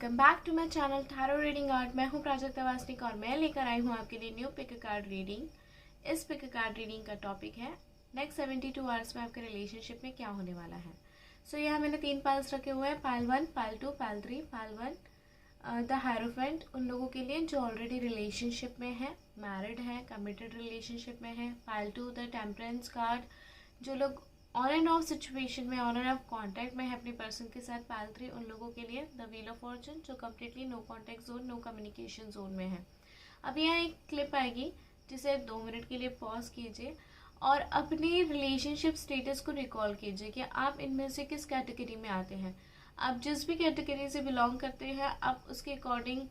Welcome back to my channel tarot reading art. मैं हूं प्राजक्ता वासनिक और मैं लेकर आई हूं आपके लिए न्यू पिक कार्ड रीडिंग। इस पिक कार्ड रीडिंग का टॉपिक है नेक्स्ट 72 आवर्स में आपके रिलेशनशिप में क्या होने वाला है। यहाँ मैंने 3 पाइल्स रखे हुए हैं, pile 1, pile 2, pile 3। Pile 1 the hierophant, उन लोगों के लिए जो ऑलरेडी रिलेशनशिप में है, मैरिड है, कमिटेड रिलेशनशिप में है। पाइल 2 द टेम्परेंस कार्ड, जो लोग ऑन एंड ऑफ सिचुएशन में, ऑन एंड ऑफ कॉन्टैक्ट में है अपने पर्सन के साथ। पाइल 3 उन लोगों के लिए द व्हील ऑफ फॉर्चून, जो completely no contact zone, no communication zone में है। अब यहाँ एक क्लिप आएगी जिसे 2 मिनट के लिए पॉज कीजिए और अपने रिलेशनशिप स्टेटस को रिकॉल कीजिए कि आप इनमें से किस कैटेगरी में आते हैं। आप जिस भी कैटेगरी से बिलोंग करते हैं, आप उसके अकॉर्डिंग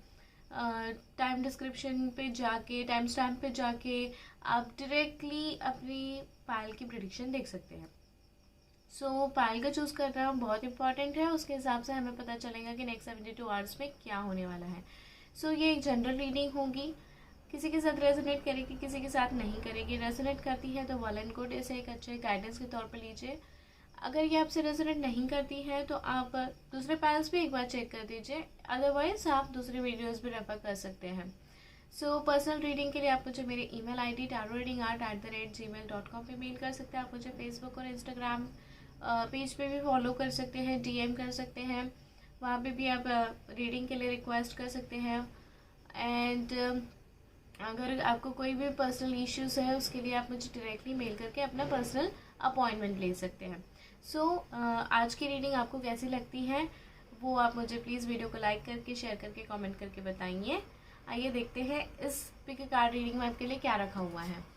टाइम डिस्क्रिप्शन पे जाके, टाइम स्टैम्प पे जाके आप डायरेक्टली अपनी पाइल की प्रेडिक्शन देख सकते हैं। पाइल का चूज़ करना बहुत इंपॉर्टेंट है, उसके हिसाब से हमें पता चलेगा कि नेक्स्ट 72 आवर्स में क्या होने वाला है। ये एक जनरल रीडिंग होगी, किसी के साथ रेजोनेट करेगी, किसी के साथ नहीं करेगी। रेजोनेट करती है तो वेल एंड गुड, इसे एक अच्छे गाइडेंस के तौर पर लीजिए। अगर ये आपसे रेजोनेट नहीं करती है तो आप दूसरे पाइल्स भी एक बार चेक कर दीजिए, अदरवाइज आप दूसरे वीडियोज़ भी रेफर कर सकते हैं। पर्सनल रीडिंग के लिए आप मुझे मेरे ईमेल आईडी tarotreadingart@gmail.com पे मेल कर सकते हैं। आप मुझे फेसबुक और इंस्टाग्राम पेज पे भी फॉलो कर सकते हैं, डीएम कर सकते हैं, वहाँ पे भी आप रीडिंग के लिए रिक्वेस्ट कर सकते हैं। एंड अगर आपको कोई भी पर्सनल इश्यूज़ है उसके लिए आप मुझे डायरेक्टली मेल करके अपना पर्सनल अपॉइंटमेंट ले सकते हैं। आज की रीडिंग आपको कैसी लगती है वो आप मुझे प्लीज़ वीडियो को लाइक करके, शेयर करके, कमेंट करके बताइए। आइए देखते हैं इस पिक कार्ड रीडिंग में आपके लिए क्या रखा हुआ है।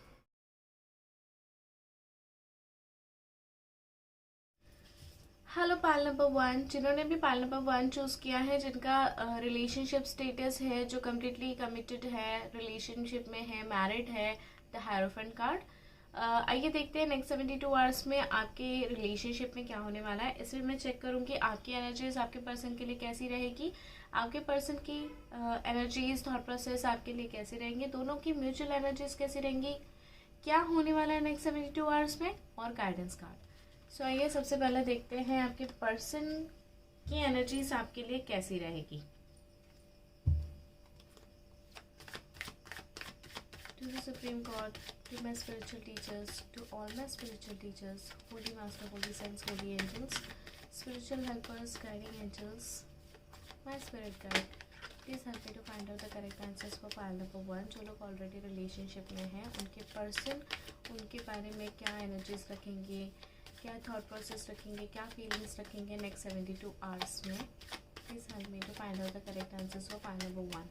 हेलो पाइल नंबर 1, जिन्होंने भी पाइल नंबर 1 चूज़ किया है, जिनका रिलेशनशिप स्टेटस है, जो कम्प्लीटली कमिटेड है, रिलेशनशिप में है, मैरिड है, द हायरोफेंट कार्ड। आइए देखते हैं नेक्स्ट 72 आवर्स में आपके रिलेशनशिप में क्या होने वाला है। इसमें मैं चेक करूँगी आपकी एनर्जीज आपके पर्सन के लिए कैसी रहेगी, आपके पर्सन की एनर्जीज, थॉट प्रोसेस आपके लिए कैसी रहेंगे, दोनों की म्यूचुअल एनर्जीज कैसी रहेंगी, क्या होने वाला है नेक्स्ट 72 आवर्स में, और गाइडेंस कार्ड। आइए सबसे पहले देखते हैं आपके पर्सन की एनर्जीज आपके लिए कैसी रहेगी। To the Supreme God, to my spiritual teachers, to all my spiritual teachers, Holy Master, Holy Saints, Holy Angels, spiritual helpers, guiding angels, my spirit guide, please help me to find out the correct answers for pile number 1। जो लोग already relationship में हैं, उनके person उनके बारे में क्या energies रखेंगे, क्या थॉट प्रोसेस रखेंगे, क्या फीलिंग्स रखेंगे नेक्स्ट 72 आवर्स में। Please help me to find out the correct answers for pile number 1।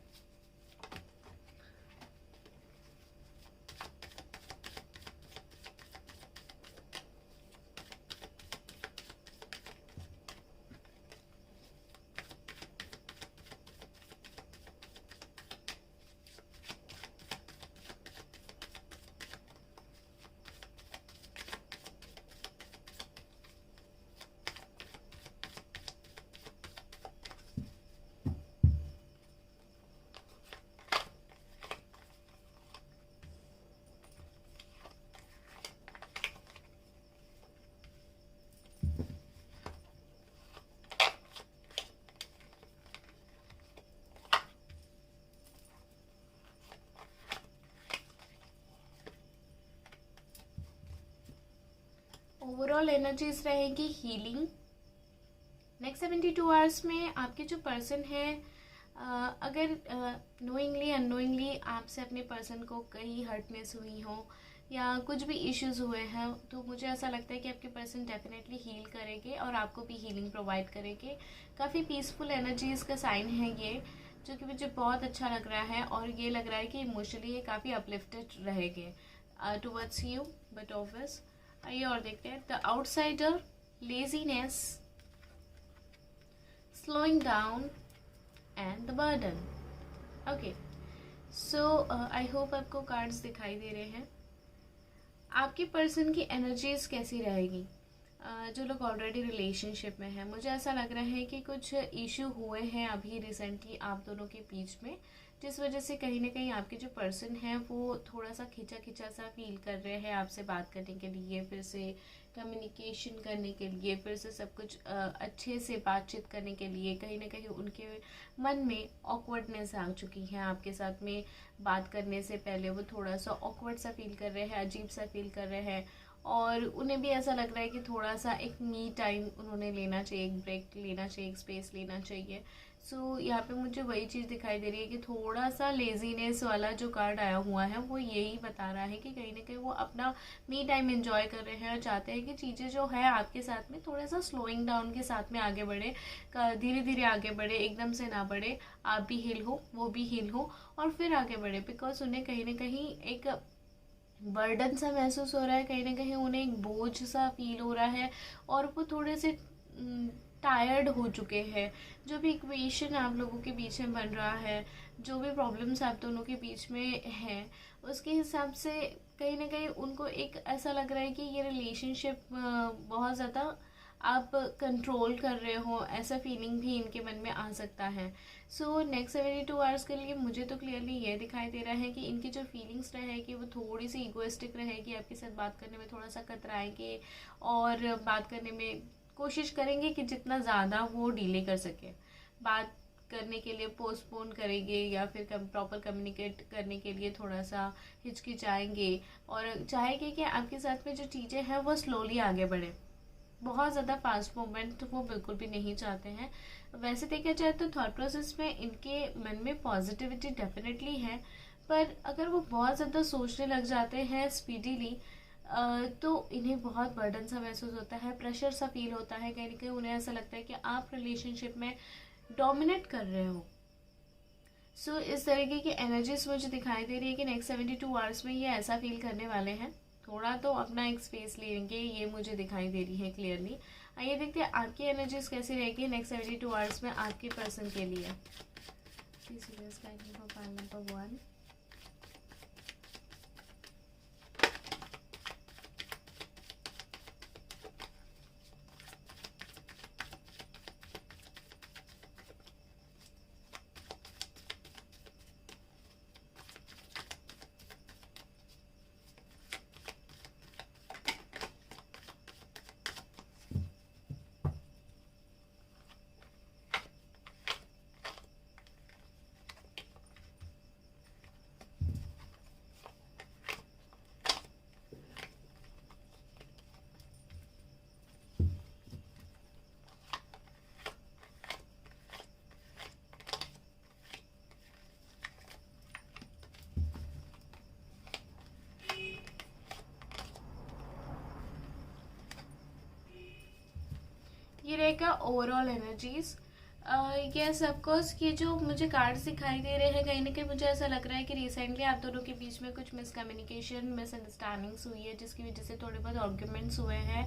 Overall energies रहेगी हीलिंग। नेक्स्ट 72 आवर्स में आपके जो पर्सन है, अगर नोइंगली अननोइंगली आपसे अपने पर्सन को कहीं हर्टनेस हुई हो या कुछ भी इश्यूज हुए हैं, तो मुझे ऐसा लगता है कि आपके पर्सन डेफिनेटली हील करेंगे और आपको भी हीलिंग प्रोवाइड करेंगे। काफ़ी पीसफुल एनर्जीज का साइन है ये, जो कि मुझे बहुत अच्छा लग रहा है। और ये लग रहा है कि इमोशनली ये काफ़ी अपलिफ्टेड रहेंगे टुवर्ड्स यू, बट ऑब्वियस। आइए और देखते हैं। The outsider, laziness, slowing down and the burden. Okay, I hope आपको कार्ड्स दिखाई दे रहे हैं। आपके पर्सन की एनर्जीज कैसी रहेगी। जो लोग ऑलरेडी रिलेशनशिप में हैं, मुझे ऐसा लग रहा है कि कुछ इशू हुए हैं अभी रिसेंटली आप दोनों के बीच में, जिस वजह से कहीं ना कहीं आपके जो पर्सन है वो थोड़ा सा खिंचा खिंचा सा फील कर रहे हैं आपसे बात करने के लिए, फिर से कम्युनिकेशन करने के लिए, फिर से सब कुछ अच्छे से बातचीत करने के लिए। कहीं ना कहीं उनके मन में ऑकवर्डनेस आ चुकी है आपके साथ में बात करने से पहले, वो थोड़ा सा ऑकवर्ड सा फील कर रहे हैं, अजीब सा फील कर रहे हैं, और उन्हें भी ऐसा लग रहा है कि थोड़ा सा एक मी टाइम उन्होंने लेना चाहिए, एक ब्रेक लेना चाहिए, एक स्पेस लेना चाहिए। सो यहाँ पे मुझे वही चीज़ दिखाई दे रही है कि थोड़ा सा लेजीनेस वाला जो कार्ड आया हुआ है वो यही बता रहा है कि कहीं ना कहीं वो अपना मी टाइम एंजॉय कर रहे हैं और चाहते हैं कि चीज़ें जो है आपके साथ में थोड़ा सा स्लोइंग डाउन के साथ में आगे बढ़े, धीरे धीरे आगे बढ़े, एकदम से ना बढ़े, आप भी हील हो, वो भी हील हो, और फिर आगे बढ़े। बिकॉज उन्हें कहीं ना कहीं एक बर्डन सा महसूस हो रहा है, कहीं ना कहीं उन्हें एक बोझ सा फील हो रहा है, और वो थोड़े से टायर्ड हो चुके हैं। जो भी इक्वेशन आप लोगों के बीच में बन रहा है, जो भी प्रॉब्लम्स आप दोनों के बीच में हैं, उसके हिसाब से कहीं ना कहीं उनको एक ऐसा लग रहा है कि ये रिलेशनशिप बहुत ज़्यादा आप कंट्रोल कर रहे हो, ऐसा फीलिंग भी इनके मन में आ सकता है। सो नेक्स्ट 72 आवर्स के लिए मुझे तो क्लियरली ये दिखाई दे रहा है कि इनकी जो फीलिंग्स रहेगी वो थोड़ी सी इगोइस्टिक रहेगी, आपके साथ बात करने में थोड़ा सा कतराएंगे, और बात करने में कोशिश करेंगे कि जितना ज़्यादा वो डीले कर सके, बात करने के लिए पोस्टपोन करेंगे, या फिर प्रॉपर कम्युनिकेट करने के लिए थोड़ा सा हिचकिचाएंगे, और चाहेंगे कि आपके साथ में जो चीज़ें हैं वो स्लोली आगे बढ़े। बहुत ज़्यादा फास्ट मूवमेंट वो बिल्कुल भी नहीं चाहते हैं। वैसे देखा जाए तो थॉट प्रोसेस में इनके मन में पॉजिटिविटी डेफिनेटली है, पर अगर वो बहुत ज़्यादा सोचने लग जाते हैं स्पीडीली, तो इन्हें बहुत बर्डन सा महसूस होता है, प्रेशर सा फील होता है, कहीं ना कहीं उन्हें ऐसा लगता है कि आप रिलेशनशिप में डोमिनेट कर रहे हो। सो इस तरीके की एनर्जीज मुझे दिखाई दे रही है कि नेक्स्ट 72 आवर्स में ये ऐसा फील करने वाले हैं। थोड़ा तो अपना एक स्पेस लेंगे, ये मुझे दिखाई दे रही है क्लियरली। आइए देखते हैं आपकी एनर्जीज कैसी रहेगी नेक्स्ट 72 आवर्स में आपके पर्सन के लिए। नंबर 1। ये रहेगा ओवरऑल एनर्जीज। यस ऑफकोर्स, ये जो मुझे कार्ड्स दिखाई दे रहे हैं, कहीं ना कहीं मुझे ऐसा लग रहा है कि रिसेंटली आप दोनों के बीच में कुछ मिसकम्युनिकेशन, मिसअंडरस्टैंडिंग्स हुई है, जिसकी वजह से थोड़े बहुत आर्ग्यूमेंट्स हुए हैं।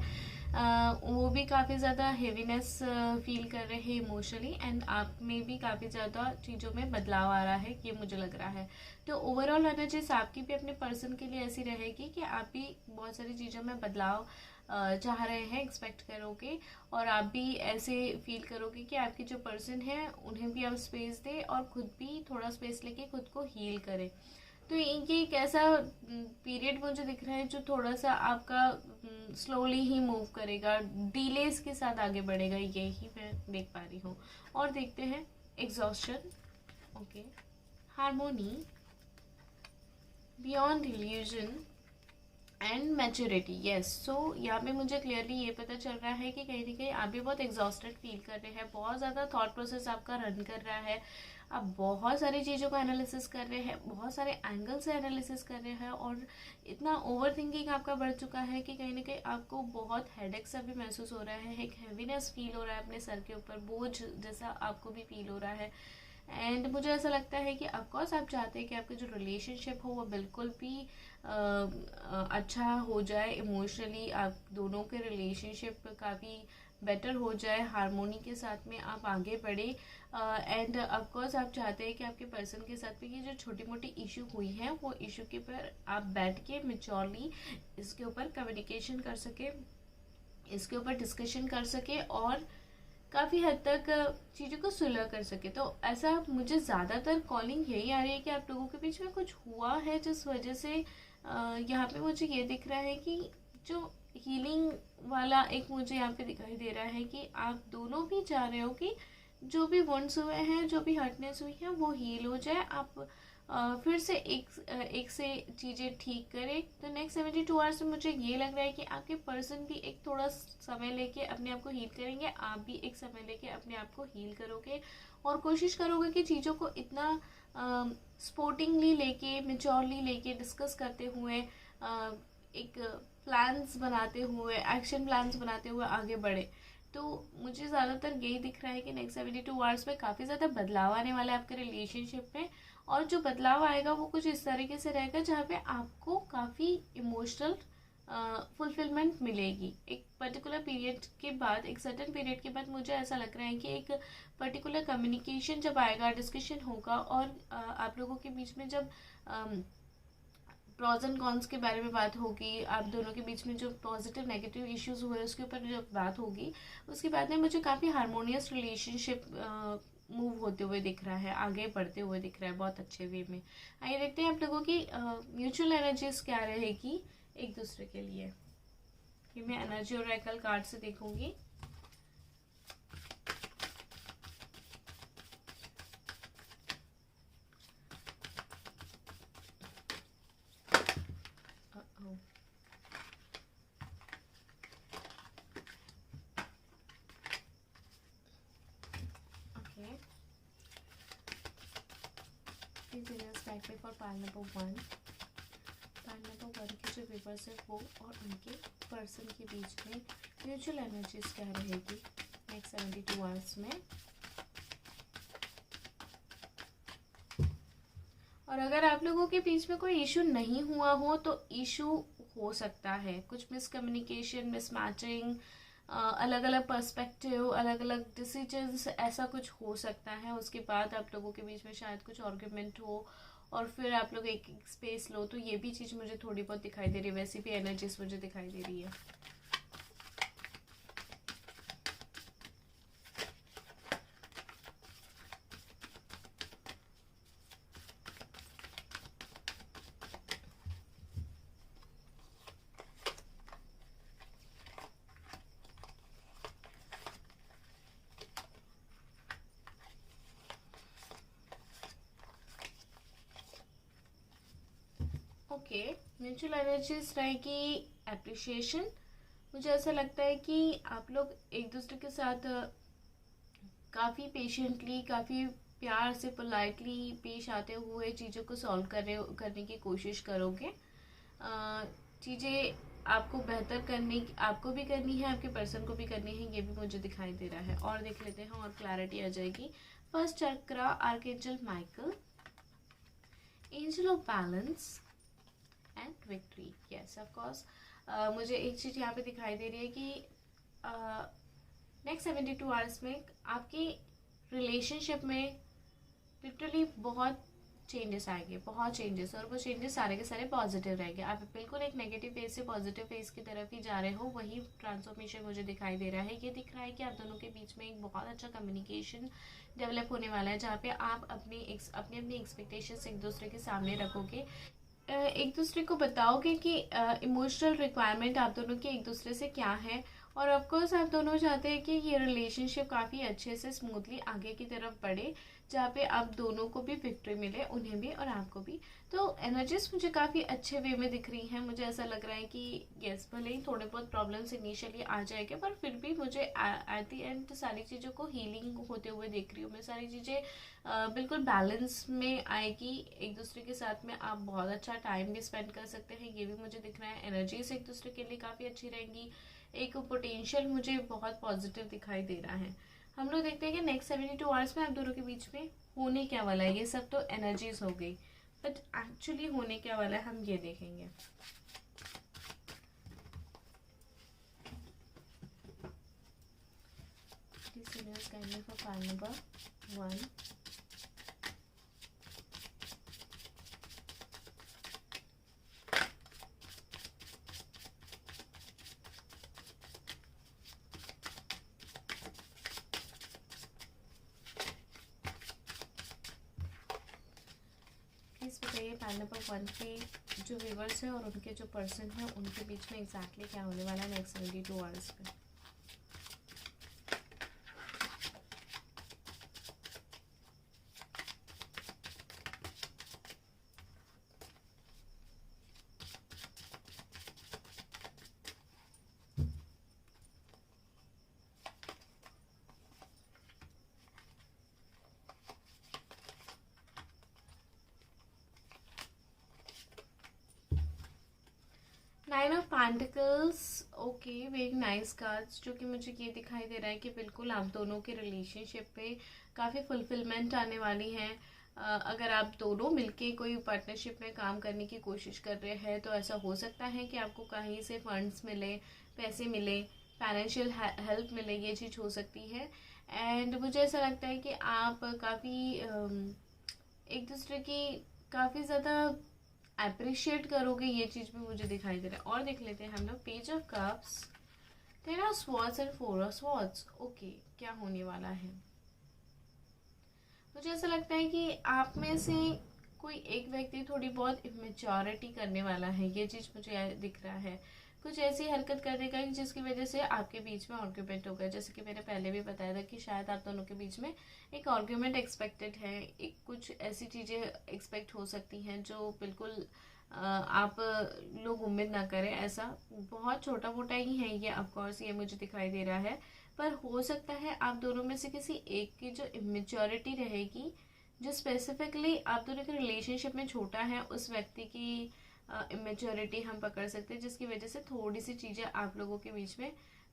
वो भी काफ़ी ज़्यादा हेवीनेस फील कर रहे हैं इमोशनली, एंड आप में भी काफ़ी ज़्यादा चीज़ों में बदलाव आ रहा है, ये मुझे लग रहा है। तो ओवरऑल एनर्जीज आपकी भी अपने पर्सन के लिए ऐसी रहेगी कि आप भी बहुत सारी चीज़ों में बदलाव चाह रहे हैं, एक्सपेक्ट करोगे, और आप भी ऐसे फील करोगे कि आपके जो पर्सन है उन्हें भी आप स्पेस दे, और खुद भी थोड़ा स्पेस लेके खुद को हील करे। तो ये एक ऐसा पीरियड मुझे दिख रहा है जो थोड़ा सा आपका स्लोली ही मूव करेगा, डिलेस के साथ आगे बढ़ेगा, यही मैं देख पा रही हूँ। और देखते हैं exhaustion, okay, harmony, beyond illusion and maturity. Yes, so यहाँ पे मुझे क्लियरली ये पता चल रहा है कि कहीं ना कहीं आप भी बहुत एग्जॉस्टेड फील कर रहे हैं, बहुत ज़्यादा थॉट प्रोसेस आपका रन कर रहा है, आप बहुत सारी चीज़ों का एनालिसिस कर रहे हैं, बहुत सारे एंगल से एनालिसिस कर रहे हैं, और इतना ओवर थिंकिंग आपका बढ़ चुका है कि कहीं ना कहीं आपको बहुत हेडेक सा भी महसूस हो रहा है, एक हैवीनेस फील हो रहा है अपने सर के ऊपर, बोझ जैसा आपको भी फील हो रहा है। एंड मुझे ऐसा लगता है कि ऑफकोर्स आप चाहते हैं कि आपका जो रिलेशनशिप हो वो बिल्कुल भी अच्छा हो जाए, इमोशनली आप दोनों के रिलेशनशिप काफ़ी बेटर हो जाए, हारमोनी के साथ में आप आगे बढ़े। एंड ऑफकोर्स आप चाहते हैं कि आपके पर्सन के साथ में ये जो छोटी मोटी इशू हुई है वो इशू के ऊपर आप बैठ के मेच्योरली इसके ऊपर कम्युनिकेशन कर सके, इसके ऊपर डिस्कशन कर सके और काफ़ी हद तक चीज़ों को सुलह कर सके। तो ऐसा मुझे ज़्यादातर कॉलिंग यही आ रही है कि आप लोगों के बीच में कुछ हुआ है, जिस वजह से यहाँ पे मुझे ये दिख रहा है कि जो हीलिंग वाला एक मुझे यहाँ पे दिखाई दे रहा है कि आप दोनों भी चाह रहे हो कि जो भी वंड्स हुए हैं, जो भी हर्टनेस हुई है, वो हील हो जाए, आप फिर से एक से चीज़ें ठीक करें। तो नेक्स्ट 72 आवर्स में मुझे ये लग रहा है कि आपके पर्सन भी एक थोड़ा समय लेके अपने आप को हील करेंगे, आप भी एक समय लेके अपने आप को हील करोगे और कोशिश करोगे कि चीज़ों को इतना स्पोर्टिंगली लेके, मेच्योरली लेके, डिस्कस करते हुए, एक प्लान्स बनाते हुए, एक्शन प्लान्स बनाते हुए आगे बढ़े। तो मुझे ज़्यादातर यही दिख रहा है कि नेक्स्ट 72 आवर्स में काफ़ी ज़्यादा बदलाव आने वाला है आपके रिलेशनशिप में, और जो बदलाव आएगा वो कुछ इस तरीके से रहेगा जहाँ पे आपको काफ़ी इमोशनल फुलफिलमेंट मिलेगी। एक पर्टिकुलर पीरियड के बाद, एक सर्टेन पीरियड के बाद मुझे ऐसा लग रहा है कि एक पर्टिकुलर कम्युनिकेशन जब आएगा, डिस्कशन होगा और आप लोगों के बीच में जब प्रॉज एंड कॉन्स के बारे में बात होगी, आप दोनों के बीच में जो पॉजिटिव नेगेटिव इश्यूज हुए उसके ऊपर जब बात होगी, उसके बाद में मुझे काफ़ी हारमोनियस रिलेशनशिप मूव होते हुए दिख रहा है, आगे बढ़ते हुए दिख रहा है बहुत अच्छे वे में। आइए देखते हैं आप लोगों की म्यूचुअल एनर्जीज क्या रहेगी एक दूसरे के लिए। कि मैं एनर्जी और ओरेकल कार्ड से देखूंगी। For pile number 1, pile number 1 के जो व्यूअर्स है वो और उनके पर्सन के बीच में म्यूचुअल एनर्जीज क्या रहेगी नेक्स्ट 72 आवर्स में। और अगर आप लोगों के बीच में कोई इशू नहीं हुआ हो तो इशू हो सकता है, कुछ मिसकम्युनिकेशन, मिसमैचिंग, अलग अलग पर्सपेक्टिव, अलग अलग डिसीजंस, ऐसा कुछ हो सकता है। उसके बाद आप लोगों के बीच में शायद कुछ आर्ग्यूमेंट हो और फिर आप लोग एक स्पेस लो, तो ये भी चीज़ मुझे थोड़ी बहुत दिखाई दे रही है। वैसी भी एनर्जीज मुझे दिखाई दे रही है। ओके, म्यूचुअल एनर्जीज रहेगी एप्रिशिएशन। मुझे ऐसा लगता है कि आप लोग एक दूसरे के साथ काफ़ी पेशेंटली, काफ़ी प्यार से, पोलाइटली पेश आते हुए चीज़ों को सॉल्व करने की कोशिश करोगे। चीज़ें आपको बेहतर करने, आपको भी करनी है, आपके पर्सन को भी करनी है, ये भी मुझे दिखाई दे रहा है। और देख लेते हैं और क्लैरिटी आ जाएगी। First chakra, archangel Michael, angel of balance and victory. Yes of course, मुझे एक चीज़ यहाँ पे दिखाई दे रही है कि नेक्स्ट 72 आवर्स में आपकी रिलेशनशिप में लिटरली बहुत चेंजेस आएंगे, बहुत चेंजेस, और वो चेंजेस सारे के सारे पॉजिटिव रहेंगे। आप बिल्कुल एक नेगेटिव फेज से पॉजिटिव फेज की तरफ ही जा रहे हो, वही ट्रांसफॉर्मेशन मुझे दिखाई दे रहा है। ये दिख रहा है कि आप दोनों के बीच में एक बहुत अच्छा कम्युनिकेशन डेवलप होने वाला है, जहाँ पे आप अपनी एक्सपेक्टेशंस एक दूसरे के सामने रखोगे, एक दूसरे को बताओगे कि इमोशनल रिक्वायरमेंट आप दोनों की एक दूसरे से क्या है। और ऑफकोर्स आप दोनों चाहते हैं कि ये रिलेशनशिप काफ़ी अच्छे से स्मूथली आगे की तरफ बढ़े, जहाँ पे आप दोनों को भी विक्ट्री मिले, उन्हें भी और आपको भी। तो एनर्जीज मुझे काफ़ी अच्छे वे में दिख रही हैं। मुझे ऐसा लग रहा है कि यस, भले ही थोड़े बहुत प्रॉब्लम्स इनिशियली आ जाएंगे, पर फिर भी मुझे एट द एंड सारी चीज़ों को हीलिंग होते हुए देख रही हूँ मैं। सारी चीज़ें बिल्कुल बैलेंस में आएगी, एक दूसरे के साथ में आप बहुत अच्छा टाइम भी स्पेंड कर सकते हैं, ये भी मुझे दिख रहा है। एनर्जीज एक दूसरे के लिए काफ़ी अच्छी रहेंगी, एक पोटेंशियल मुझे बहुत पॉजिटिव दिखाई दे रहा है। हम लोग देखते हैं कि नेक्स्ट 72 आवर्स में आप दोनों के बीच में होने क्या वाला है। ये सब तो एनर्जीज हो गई, बट एक्चुअली होने क्या वाला है हम ये देखेंगे। For pile number 1, panel number 1 पे जो व्यूवर्स हैं और उनके जो पर्सन हैं उनके बीच में एग्जैक्टली क्या होने वाला है नेक्स्ट 72 आवर्स पे। Nine of pentacles, okay, very nice cards, जो कि मुझे ये दिखाई दे रहा है कि बिल्कुल आप दोनों के रिलेशनशिप पे काफ़ी फुलफिलमेंट आने वाली है। अगर आप दोनों मिलके कोई पार्टनरशिप में काम करने की कोशिश कर रहे हैं तो ऐसा हो सकता है कि आपको कहीं से फंड्स मिले, पैसे मिले, फाइनेंशियल हेल्प मिले, ये चीज़ हो सकती है। एंड मुझे ऐसा लगता है कि आप काफ़ी एक दूसरे की काफ़ी ज़्यादा अप्रिशिएट करोगे, ये चीज़ भी मुझे दिखाई दे रहा है। और देख लेते हैं हम लोग page of cups, 10 of swords and 4 of swords. Okay, क्या होने वाला है? मुझे ऐसा लगता है कि आप में से कोई एक व्यक्ति थोड़ी बहुत इमेच्योरिटी करने वाला है, ये चीज़ मुझे दिख रहा है। कुछ ऐसी हरकत कर देगा जिसकी वजह से आपके बीच में आर्ग्यूमेंट होगा। जैसे कि मैंने पहले भी बताया था कि शायद आप दोनों के बीच में एक आर्ग्यूमेंट एक्सपेक्टेड है, एक कुछ ऐसी चीज़ें एक्सपेक्ट हो सकती हैं जो बिल्कुल आप लोग उम्मीद ना करें। ऐसा बहुत छोटा मोटा ही है ये, ऑफकोर्स ये मुझे दिखाई दे रहा है, पर हो सकता है आप दोनों में से किसी एक की जो इमेच्योरिटी रहेगी, जो स्पेसिफिकली आप दोनों के रिलेशनशिप में छोटा है, उस व्यक्ति की इमेच्योरिटी हम पकड़ सकते हैं, जिसकी वजह से थोड़ी सी चीज़ें आप लोगों के बीच में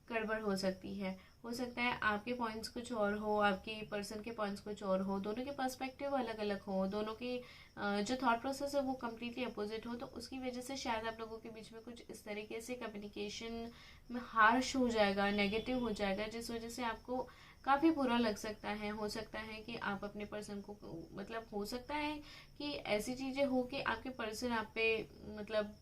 गड़बड़ हो सकती है। हो सकता है आपके पॉइंट्स कुछ और हो, आपके पर्सन के पॉइंट्स कुछ और हो, दोनों के पर्सपेक्टिव अलग अलग हो, दोनों की जो थॉट प्रोसेस है वो कम्प्लीटली अपोजिट हो, तो उसकी वजह से शायद आप लोगों के बीच में कुछ इस तरीके से कम्युनिकेशन में हार्श हो जाएगा, नेगेटिव हो जाएगा, जिस वजह से आपको काफ़ी बुरा लग सकता है। हो सकता है कि आप अपने पर्सन को, मतलब हो सकता है कि ऐसी चीज़ें हो कि आपके पर्सन आप पे मतलब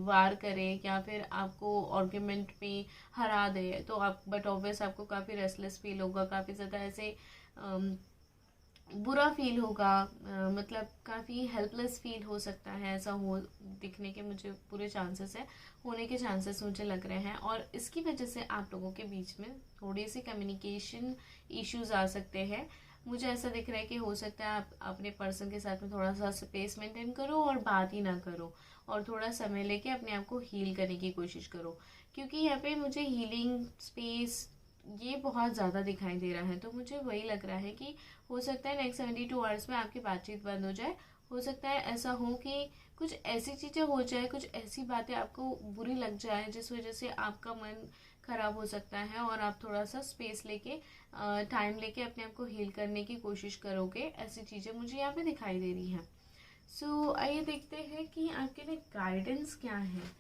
वार करे या फिर आपको आर्ग्यूमेंट में हरा दे, तो आप बट ऑब्वियस आपको काफ़ी रेस्टलेस फील होगा, काफ़ी ज़्यादा ऐसे बुरा फील होगा, मतलब काफ़ी हेल्पलेस फील हो सकता है। ऐसा हो दिखने के मुझे पूरे चांसेस है, होने के चांसेस मुझे लग रहे हैं। और इसकी वजह से आप लोगों के बीच में थोड़ी सी कम्युनिकेशन इश्यूज आ सकते हैं। मुझे ऐसा दिख रहा है कि हो सकता है आप अपने पर्सन के साथ में थोड़ा सा स्पेस मेंटेन करो और बात ही ना करो, और थोड़ा समय लेके अपने आप को हील करने की कोशिश करो, क्योंकि यहाँ पे मुझे हीलिंग स्पेस ये बहुत ज़्यादा दिखाई दे रहा है। तो मुझे वही लग रहा है कि हो सकता है नेक्स्ट 72 आवर्स में आपकी बातचीत बंद हो जाए। हो सकता है ऐसा हो कि कुछ ऐसी चीज़ें हो जाए, कुछ ऐसी बातें आपको बुरी लग जाए जिस वजह से आपका मन खराब हो सकता है, और आप थोड़ा सा स्पेस लेके टाइम लेके अपने आप को हील करने की कोशिश करोगे। ऐसी चीज़ें मुझे यहाँ पे दिखाई दे रही हैं। सो आइए देखते हैं कि आपके लिए गाइडेंस क्या है।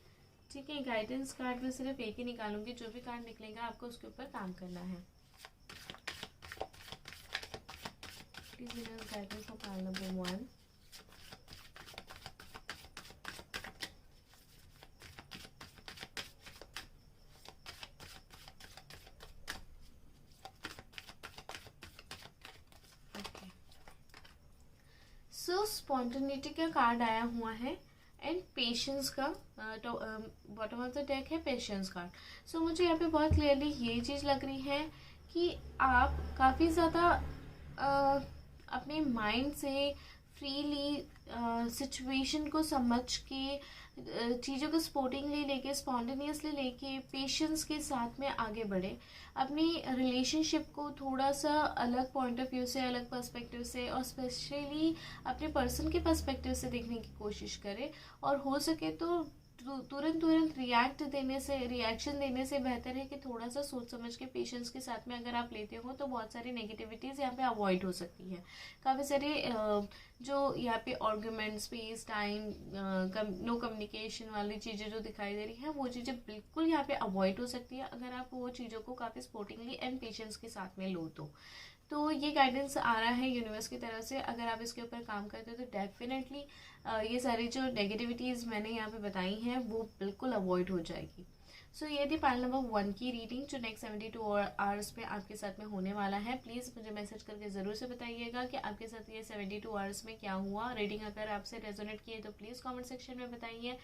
ठीक है, गाइडेंस कार्ड में सिर्फ एक ही निकालूंगी, जो भी कार्ड निकलेगा आपको उसके ऊपर काम करना है। Please guidance for card number 1। So spontaneity का कार्ड आया हुआ है एंड पेशेंस का बॉटम ऑफ द डेक है पेशेंस कार्ड। सो मुझे यहाँ पे बहुत क्लियरली ये चीज़ लग रही है कि आप काफ़ी ज़्यादा अपने माइंड से फ्रीली सिचुएशन को समझ के चीज़ों को स्पोर्टिंगली लेके, स्पॉन्टेनियसली लेके, पेशेंस के साथ में आगे बढ़े। अपनी रिलेशनशिप को थोड़ा सा अलग पॉइंट ऑफ व्यू से, अलग पर्सपेक्टिव से, और स्पेशली अपने पर्सन के पर्सपेक्टिव से देखने की कोशिश करें। और हो सके तो तुरंत रिएक्शन देने से बेहतर है कि थोड़ा सा सोच समझ के पेशेंस के साथ में अगर आप लेते हो तो बहुत सारी नेगेटिविटीज़ यहाँ पे अवॉइड हो सकती है। काफ़ी सारे जो यहाँ पे argument, space, time, no communication वाली चीज़ें जो दिखाई दे रही हैं, वो चीज़ें बिल्कुल यहाँ पे अवॉइड हो सकती है अगर आप वो चीज़ों को काफ़ी स्पोर्टिंगली एंड पेशेंस के साथ में लो तो ये गाइडेंस आ रहा है यूनिवर्स की तरफ से। अगर आप इसके ऊपर काम करते हो तो डेफिनेटली ये सारी जो नेगेटिविटीज़ मैंने यहाँ पे बताई हैं वो बिल्कुल अवॉइड हो जाएगी। सो ये थी पाइल नंबर 1 की रीडिंग जो नेक्स्ट 72 आवर्स में आपके साथ में होने वाला है। प्लीज़ मुझे मैसेज करके ज़रूर से बताइएगा कि आपके साथ ये 72 आवर्स में क्या हुआ। रीडिंग अगर आपसे रेजोनेट किए तो प्लीज़ कमेंट सेक्शन में बताइए।